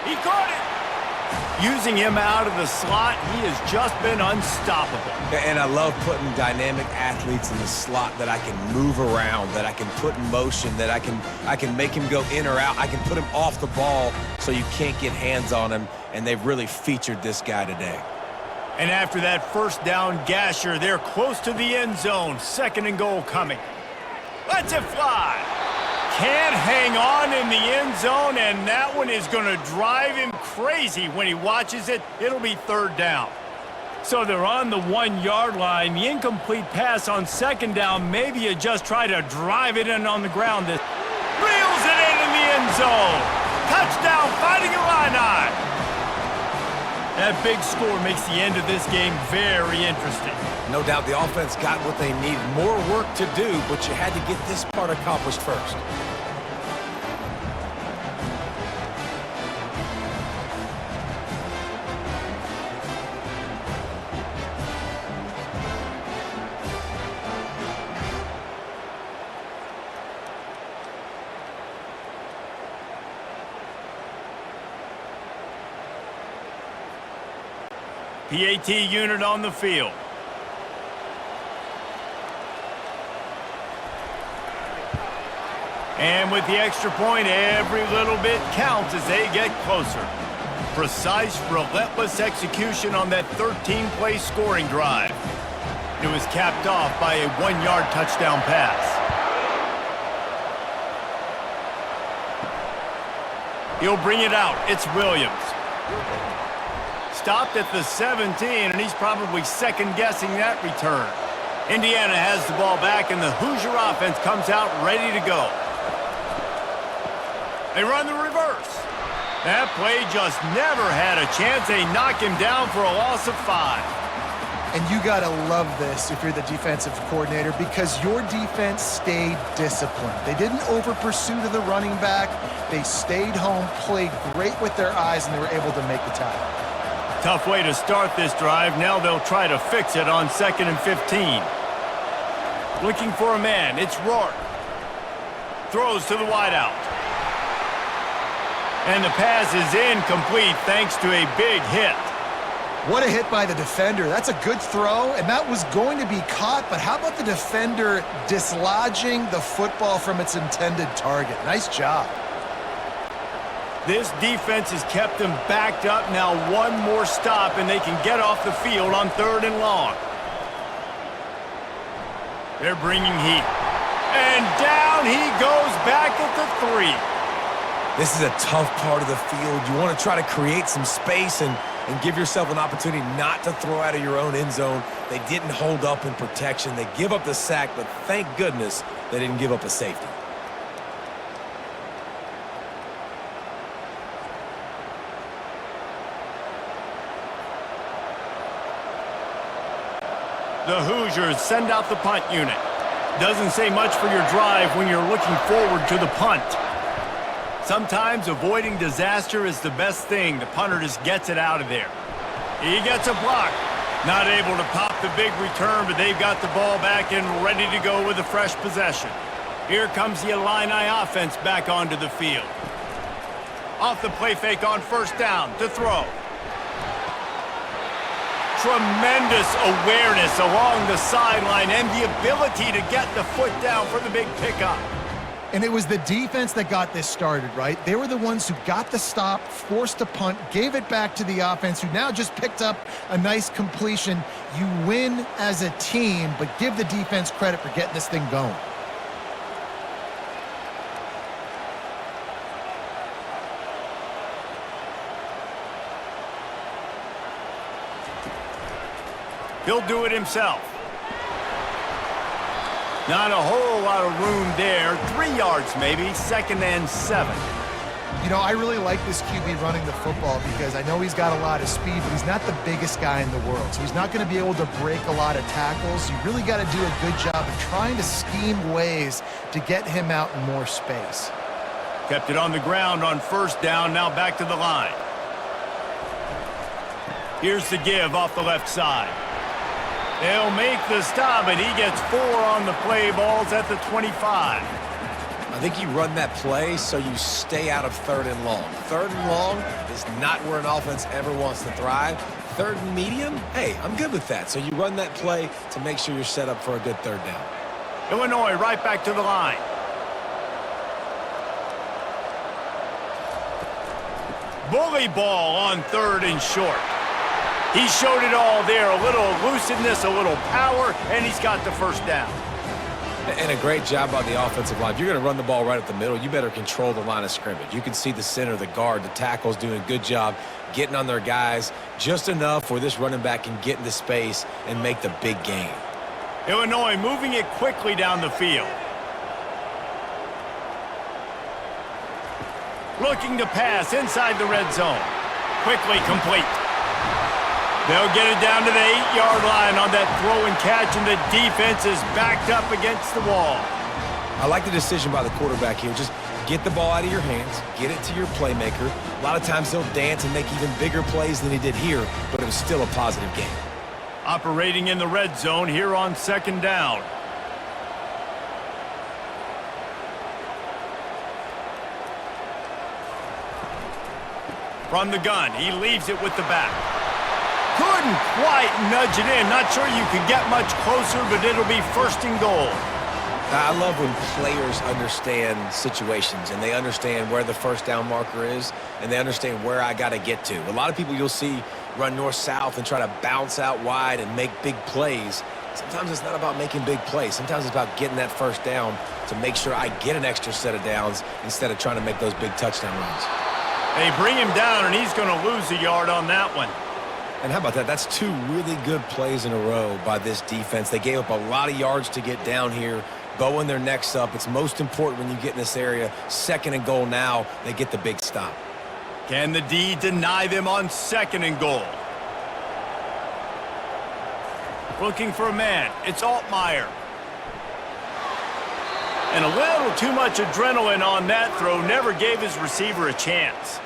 Speaker 1: He caught it. Using him out of the slot, he has just been unstoppable.
Speaker 3: And I love putting dynamic athletes in the slot that I can move around, that I can put in motion, that I can make him go in or out. I can put him off the ball so you can't get hands on him, and they've really featured this guy today.
Speaker 1: And after that 1st down gasher, they're close to the end zone. 2nd and goal coming. Lets it fly. Can't hang on in the end zone, and that one is going to drive him crazy when he watches it. It'll be 3rd down. So they're on the 1-yard line. The incomplete pass on 2nd down. Maybe you just try to drive it in on the ground. This reels it in the end zone. Touchdown, Fighting Illini. That big score makes the end of this game very interesting.
Speaker 3: No doubt the offense got what they needed. More work to do, but you had to get this part accomplished first.
Speaker 1: PAT unit on the field. And with the extra point, every little bit counts as they get closer. Precise, relentless execution on that 13-play scoring drive. It was capped off by a 1-yard touchdown pass. He'll bring it out. It's Williams. Stopped at the 17, and he's probably second-guessing that return. Indiana has the ball back, and the Hoosier offense comes out ready to go. They run the reverse. That play just never had a chance. They knock him down for a loss of 5.
Speaker 2: And you got to love this if you're the defensive coordinator, because your defense stayed disciplined. They didn't over-pursue to the running back. They stayed home, played great with their eyes, and they were able to make the tackle.
Speaker 1: Tough way to start this drive. Now they'll try to fix it on 2nd and 15. Looking for a man. It's Rourke. Throws to the wideout. And the pass is incomplete thanks to a big hit.
Speaker 2: What a hit by the defender. That's a good throw, and that was going to be caught, but how about the defender dislodging the football from its intended target? Nice job.
Speaker 1: This defense has kept them backed up. Now one more stop, and they can get off the field on 3rd and long. They're bringing heat. And down he goes back at the 3.
Speaker 3: This is a tough part of the field. You want to try to create some space and give yourself an opportunity not to throw out of your own end zone. They didn't hold up in protection. They give up the sack, but thank goodness they didn't give up a safety.
Speaker 1: The Hoosiers send out the punt unit. Doesn't say much for your drive when you're looking forward to the punt. Sometimes avoiding disaster is the best thing. The punter just gets it out of there. He gets a block. Not able to pop the big return, but they've got the ball back and ready to go with a fresh possession. Here comes the Illini offense back onto the field. Off the play fake on 1st down to throw. Tremendous awareness along the sideline and the ability to get the foot down for the big pickup.
Speaker 2: And it was the defense that got this started, right? They were the ones who got the stop, forced a punt, gave it back to the offense, who now just picked up a nice completion. You win as a team, but give the defense credit for getting this thing going.
Speaker 1: He'll do it himself. Not a whole lot of room there. 3 yards maybe, 2nd and 7.
Speaker 2: You know, I really like this QB running the football because I know he's got a lot of speed, but he's not the biggest guy in the world. So he's not going to be able to break a lot of tackles. You really got to do a good job of trying to scheme ways to get him out in more space.
Speaker 1: Kept it on the ground on 1st down, now back to the line. Here's the give off the left side. They'll make the stop, and he gets 4 on the play. Balls at the 25.
Speaker 3: I think you run that play so you stay out of 3rd and long. 3rd and long is not where an offense ever wants to thrive. 3rd and medium, hey, I'm good with that. So you run that play to make sure you're set up for a good 3rd down.
Speaker 1: Illinois right back to the line. Bully ball on 3rd and short. He showed it all there, a little elusiveness, a little power, and he's got the 1st down.
Speaker 3: And a great job by the offensive line. If you're going to run the ball right up the middle, you better control the line of scrimmage. You can see the center, the guard, the tackles doing a good job getting on their guys just enough where this running back can get into space and make the big gain.
Speaker 1: Illinois moving it quickly down the field. Looking to pass inside the red zone. Quickly complete. They'll get it down to the 8-yard line on that throw and catch, and the defense is backed up against the wall.
Speaker 3: I like the decision by the quarterback here. Just get the ball out of your hands, get it to your playmaker. A lot of times they'll dance and make even bigger plays than he did here, but it was still a positive game.
Speaker 1: Operating in the red zone here on 2nd down. From the gun, he leaves it with the back. Couldn't quite nudge it in. Not sure you could get much closer, but it'll be 1st and goal.
Speaker 3: I love when players understand situations and they understand where the 1st down marker is and they understand where I got to get to. A lot of people you'll see run north-south and try to bounce out wide and make big plays. Sometimes it's not about making big plays. Sometimes it's about getting that 1st down to make sure I get an extra set of downs instead of trying to make those big touchdown runs.
Speaker 1: They bring him down, and he's going to lose a yard on that one.
Speaker 3: And how about that? That's 2 really good plays in a row by this defense. They gave up a lot of yards to get down here, bowing their necks up. It's most important when you get in this area. 2nd and goal now, they get the big stop.
Speaker 1: Can the D deny them on 2nd and goal? Looking for a man. It's Altmaier. And a little too much adrenaline on that throw. Never gave his receiver a chance.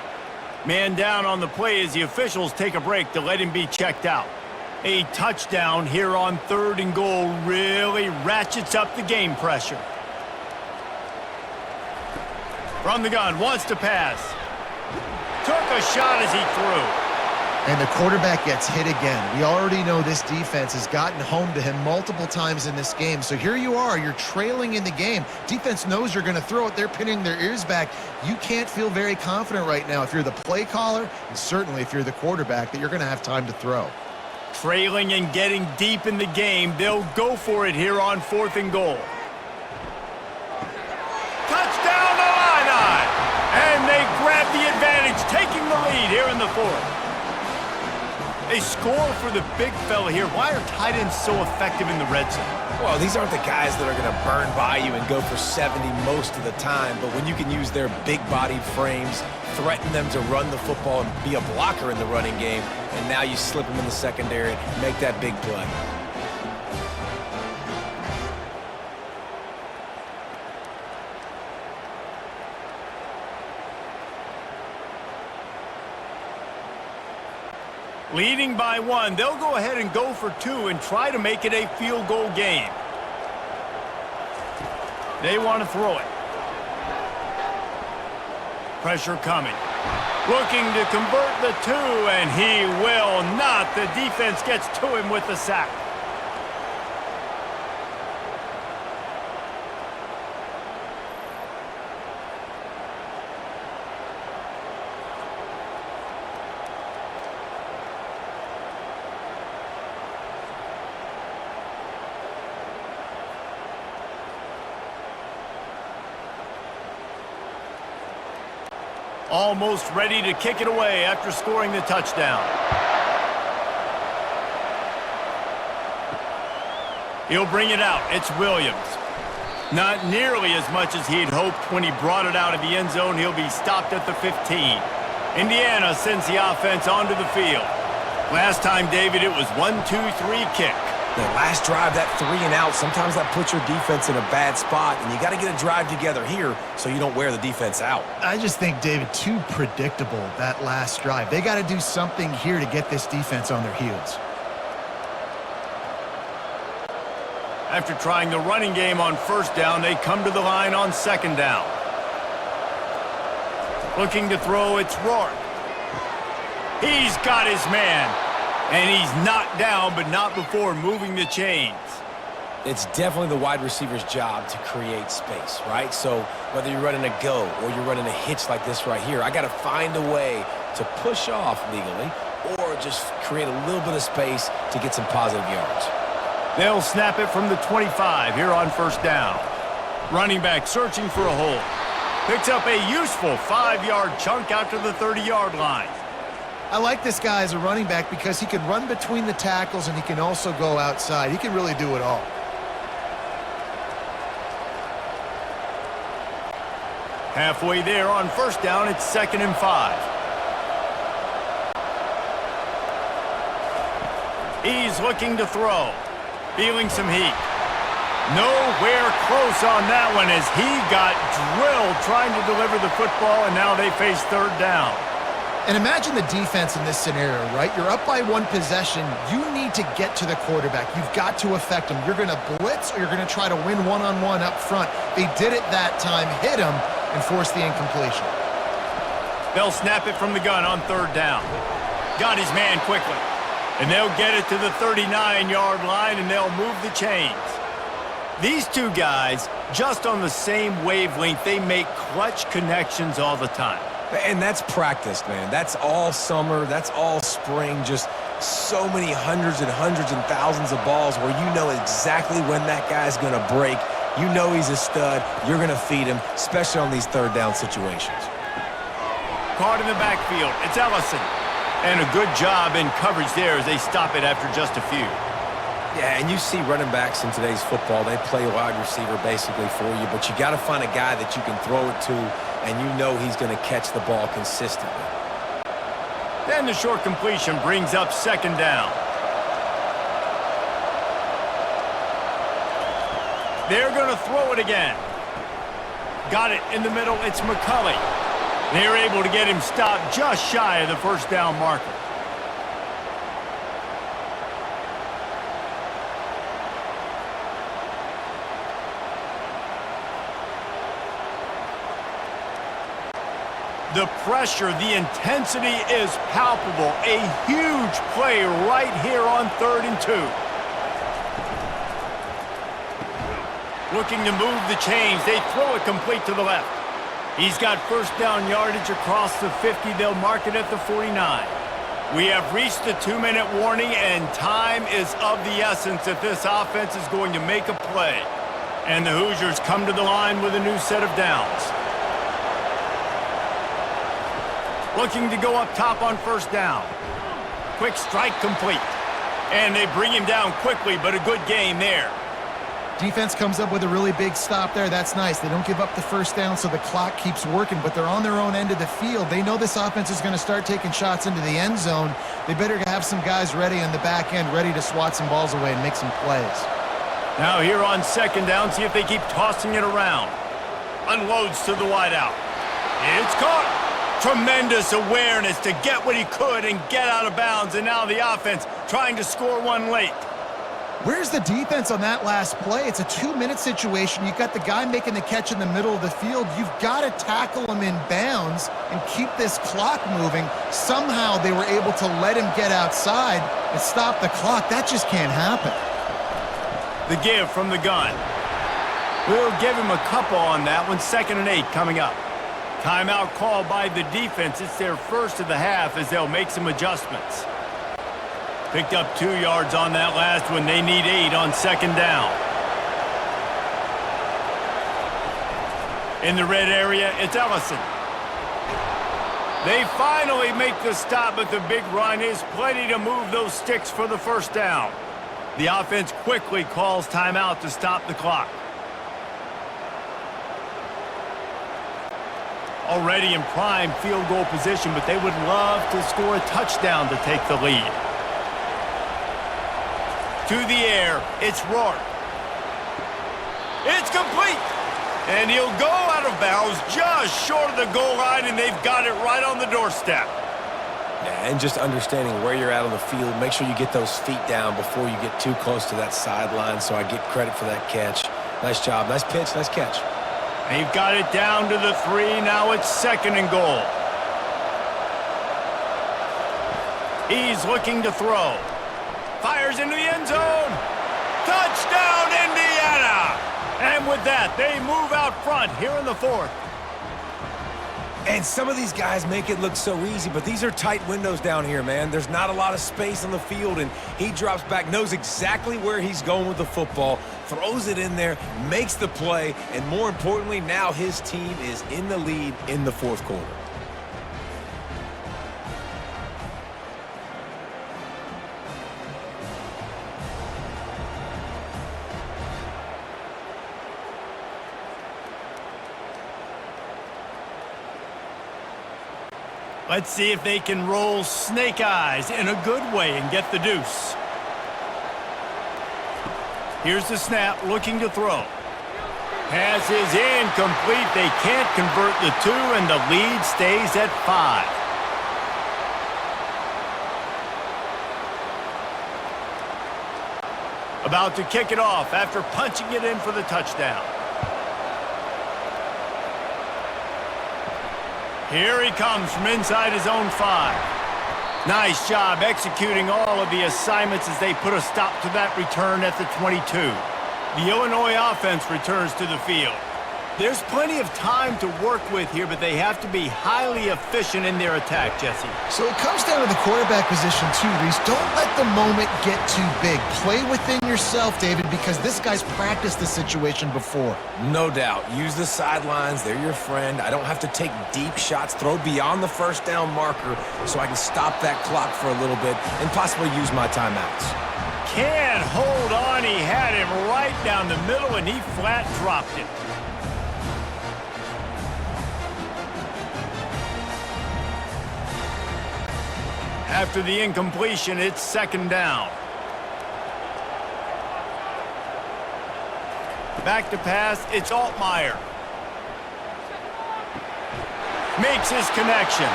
Speaker 1: Man down on the play as the officials take a break to let him be checked out. A touchdown here on 3rd and goal really ratchets up the game pressure. From the gun, wants to pass. Took a shot as he threw.
Speaker 2: And the quarterback gets hit again. We already know this defense has gotten home to him multiple times in this game. So here you are, you're trailing in the game. Defense knows you're going to throw it. They're pinning their ears back. You can't feel very confident right now if you're the play caller, and certainly if you're the quarterback, that you're going to have time to throw.
Speaker 1: Trailing and getting deep in the game, they'll go for it here on 4th and goal. Touchdown Illini! And they grab the advantage, taking the lead here in the 4th. A score for the big fella here. Why are tight ends so effective in the red zone?
Speaker 3: Well, these aren't the guys that are going to burn by you and go for 70 most of the time, but when you can use their big-bodied frames, threaten them to run the football and be a blocker in the running game, and now you slip them in the secondary, make that big play.
Speaker 1: Leading by 1, they'll go ahead and go for 2 and try to make it a field goal game. They want to throw it. Pressure coming. Looking to convert the 2, and he will not. The defense gets to him with the sack. Almost ready to kick it away after scoring the touchdown. He'll bring it out. It's Williams. Not nearly as much as he'd hoped when he brought it out of the end zone. He'll be stopped at the 15. Indiana sends the offense onto the field. Last time, David, it was 1-2-3 kick.
Speaker 3: The last drive, that 3 and out, sometimes that puts your defense in a bad spot, and you got to get a drive together here so you don't wear the defense out.
Speaker 2: I just think, David, too predictable, that last drive. They got to do something here to get this defense on their heels.
Speaker 1: After trying the running game on 1st down, they come to the line on 2nd down. Looking to throw, it's Rourke. He's got his man. And he's knocked down, but not before moving the chains.
Speaker 3: It's definitely the wide receiver's job to create space, right? So whether you're running a go or you're running a hitch like this right here, I got to find a way to push off legally or just create a little bit of space to get some positive yards.
Speaker 1: They'll snap it from the 25 here on 1st down. Running back searching for a hole. Picks up a useful 5-yard chunk out to the 30-yard line.
Speaker 2: I like this guy as a running back because he can run between the tackles and he can also go outside. He can really do it all.
Speaker 1: Halfway there on 1st down, it's 2nd and 5. He's looking to throw. Feeling some heat. Nowhere close on that one as he got drilled trying to deliver the football, and now they face 3rd down.
Speaker 2: And imagine the defense in this scenario, right? You're up by 1 possession. You need to get to the quarterback. You've got to affect him. You're going to blitz or you're going to try to win one-on-one up front. They did it that time, hit him, and forced the incompletion.
Speaker 1: They'll snap it from the gun on 3rd down. Got his man quickly. And they'll get it to the 39-yard line, and they'll move the chains. These two guys, just on the same wavelength, they make clutch connections all the time.
Speaker 3: And that's practice, man. That's all summer. That's all spring. Just so many hundreds and thousands of balls where you know exactly when that guy's going to break. You know he's a stud. You're going to feed him, especially on these 3rd down situations.
Speaker 1: Caught in the backfield. It's Ellison. And a good job in coverage there as they stop it after just a few.
Speaker 3: Yeah, and you see running backs in today's football, they play wide receiver basically for you, but you got to find a guy that you can throw it to, and you know he's going to catch the ball consistently.
Speaker 1: Then the short completion brings up 2nd down. They're going to throw it again. Got it in the middle. It's McCulley. They're able to get him stopped just shy of the 1st down marker. The pressure, the intensity is palpable. A huge play right here on 3rd and 2. Looking to move the chains. They throw it complete to the left. He's got first down yardage across the 50. They'll mark it at the 49. We have reached the 2-minute warning, and time is of the essence if this offense is going to make a play. And the Hoosiers come to the line with a new set of downs. Looking to go up top on first down. Quick strike complete. And they bring him down quickly, but a good gain there.
Speaker 2: Defense comes up with a really big stop there. That's nice. They don't give up the first down, so the clock keeps working, but they're on their own end of the field. They know this offense is going to start taking shots into the end zone. They better have some guys ready on the back end, ready to swat some balls away and make some plays.
Speaker 1: Now here on 2nd down, see if they keep tossing it around. Unloads to the wideout. It's caught. Tremendous awareness to get what he could and get out of bounds, and now the offense trying to score one late.
Speaker 2: Where's the defense on that last play? It's a 2-minute situation. You've got the guy making the catch in the middle of the field. You've got to tackle him in bounds and keep this clock moving. Somehow they were able to let him get outside and stop the clock. That just can't happen.
Speaker 1: The give from the gun. We'll give him a couple on that one. 2nd and 8 coming up. Timeout called by the defense. It's their first of the half as they'll make some adjustments. Picked up 2 yards on that last one. They need 8 on 2nd down. In the red area, it's Ellison. They finally make the stop, but the big run is plenty to move those sticks for the first down. The offense quickly calls timeout to stop the clock. Already in prime field goal position, but they would love to score a touchdown to take the lead. To the air, it's Rourke. It's complete. And he'll go out of bounds just short of the goal line, and they've got it right on the doorstep.
Speaker 3: Yeah, and just understanding where you're at on the field, make sure you get those feet down before you get too close to that sideline, so I get credit for that catch. Nice job, nice pitch, nice catch.
Speaker 1: They've got it down to the 3. Now it's 2nd and goal. He's looking to throw. Fires into the end zone. Touchdown, Indiana! And with that, they move out front here in the 4th.
Speaker 3: And some of these guys make it look so easy, but these are tight windows down here, man. There's not a lot of space on the field, and he drops back, knows exactly where he's going with the football, throws it in there, makes the play, and more importantly, now his team is in the lead in the 4th quarter.
Speaker 1: Let's see if they can roll snake eyes in a good way and get the deuce. Here's the snap, looking to throw. Pass is incomplete. They can't convert the 2, and the lead stays at 5. About to kick it off after punching it in for the touchdown. Here he comes from inside his own 5. Nice job executing all of the assignments as they put a stop to that return at the 22. The Illinois offense returns to the field. There's plenty of time to work with here, but they have to be highly efficient in their attack, Jesse.
Speaker 2: So it comes down to the quarterback position too, Reese. Don't let the moment get too big. Play within yourself, David, because this guy's practiced the situation before.
Speaker 3: No doubt. Use the sidelines. They're your friend. I don't have to take deep shots, throw beyond the first down marker so I can stop that clock for a little bit and possibly use my timeouts.
Speaker 1: Can't hold on. He had him right down the middle, and he flat dropped it. After the incompletion, it's 2nd down. Back to pass, it's Altmaier. Makes his connection.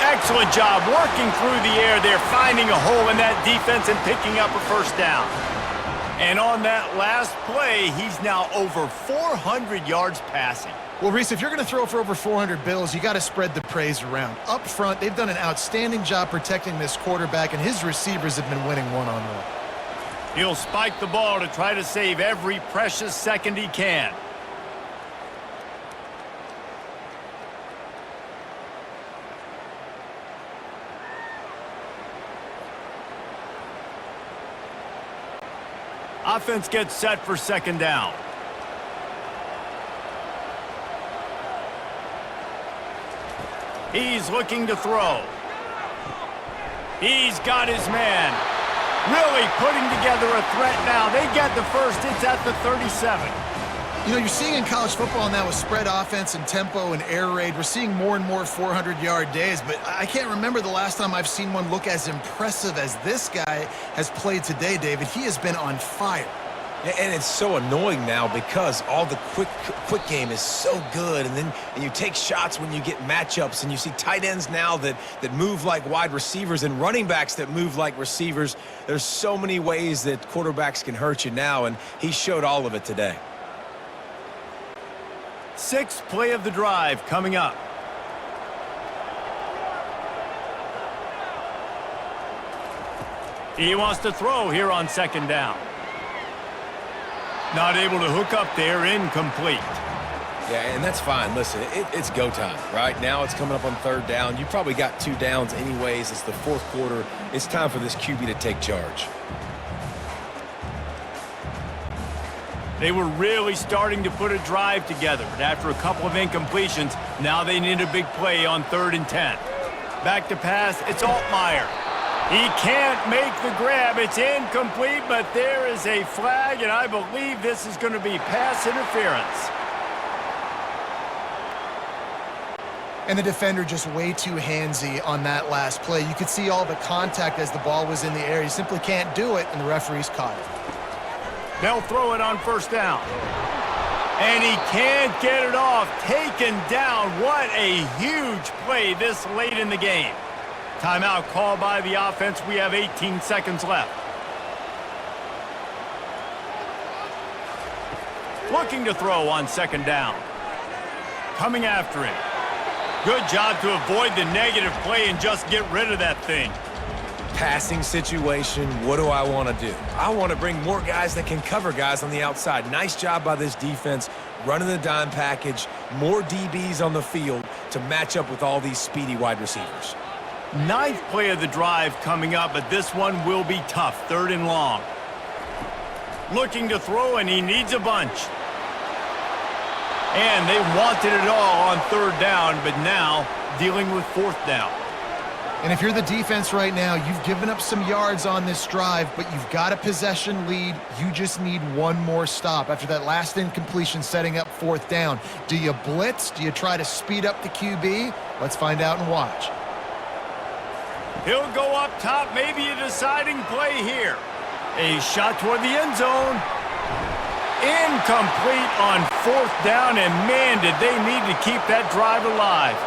Speaker 1: Excellent job working through the air there, finding a hole in that defense and picking up a first down. And on that last play, he's now over 400 yards passing.
Speaker 2: Well, Reese, if you're going to throw for over 400 bills, you got to spread the praise around. Up front, they've done an outstanding job protecting this quarterback, and his receivers have been winning one-on-one.
Speaker 1: He'll spike the ball to try to save every precious second he can. Offense gets set for second down. He's looking to throw. He's got his man. Really putting together a threat now. They get the first. It's at the 37.
Speaker 2: You know, you're seeing in college football now with spread offense and tempo and air raid, we're seeing more and more 400-yard days, but I can't remember the last time I've seen one look as impressive as this guy has played today, David. He has been on fire.
Speaker 3: Yeah, and it's so annoying now because all the quick game is so good, and you take shots when you get matchups, and you see tight ends now that move like wide receivers and running backs that move like receivers. There's so many ways that quarterbacks can hurt you now, and he showed all of it today.
Speaker 1: Sixth play of the drive coming up. He wants to throw here on second down. Not able to hook up there, incomplete.
Speaker 3: Yeah, and that's fine. Listen, it's go time, right? Now it's coming up on third down. You probably got 2 downs anyways. It's the fourth quarter. It's time for this QB to take charge.
Speaker 1: They were really starting to put a drive together, but after a couple of incompletions, now they need a big play on 3rd and 10. Back to pass, it's Altmaier. He can't make the grab. It's incomplete, but there is a flag, and I believe this is going to be pass interference.
Speaker 2: And the defender just way too handsy on that last play. You could see all the contact as the ball was in the air. He simply can't do it, and the referees caught it.
Speaker 1: They'll throw it on first down. And he can't get it off. Taken down. What a huge play this late in the game. Timeout called by the offense. We have 18 seconds left. Looking to throw on second down. Coming after him. Good job to avoid the negative play and just get rid of that thing.
Speaker 3: Passing situation, what do I want to do? I want to bring more guys that can cover guys on the outside. Nice job by this defense, running the dime package, more DBs on the field to match up with all these speedy wide receivers.
Speaker 1: 9th play of the drive coming up, but this one will be tough. 3rd and long. Looking to throw, and he needs a bunch. And they wanted it all on 3rd down, but now dealing with 4th down.
Speaker 2: And if you're the defense right now, you've given up some yards on this drive, but you've got a possession lead. You just need one more stop after that last incompletion setting up 4th down. Do you blitz? Do you try to speed up the QB? Let's find out and watch.
Speaker 1: He'll go up top, maybe a deciding play here. A shot toward the end zone. Incomplete on 4th down, and man, did they need to keep that drive alive.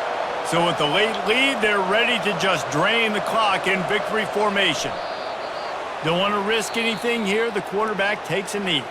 Speaker 1: So with the late lead, they're ready to just drain the clock in victory formation. Don't want to risk anything here. The quarterback takes a knee.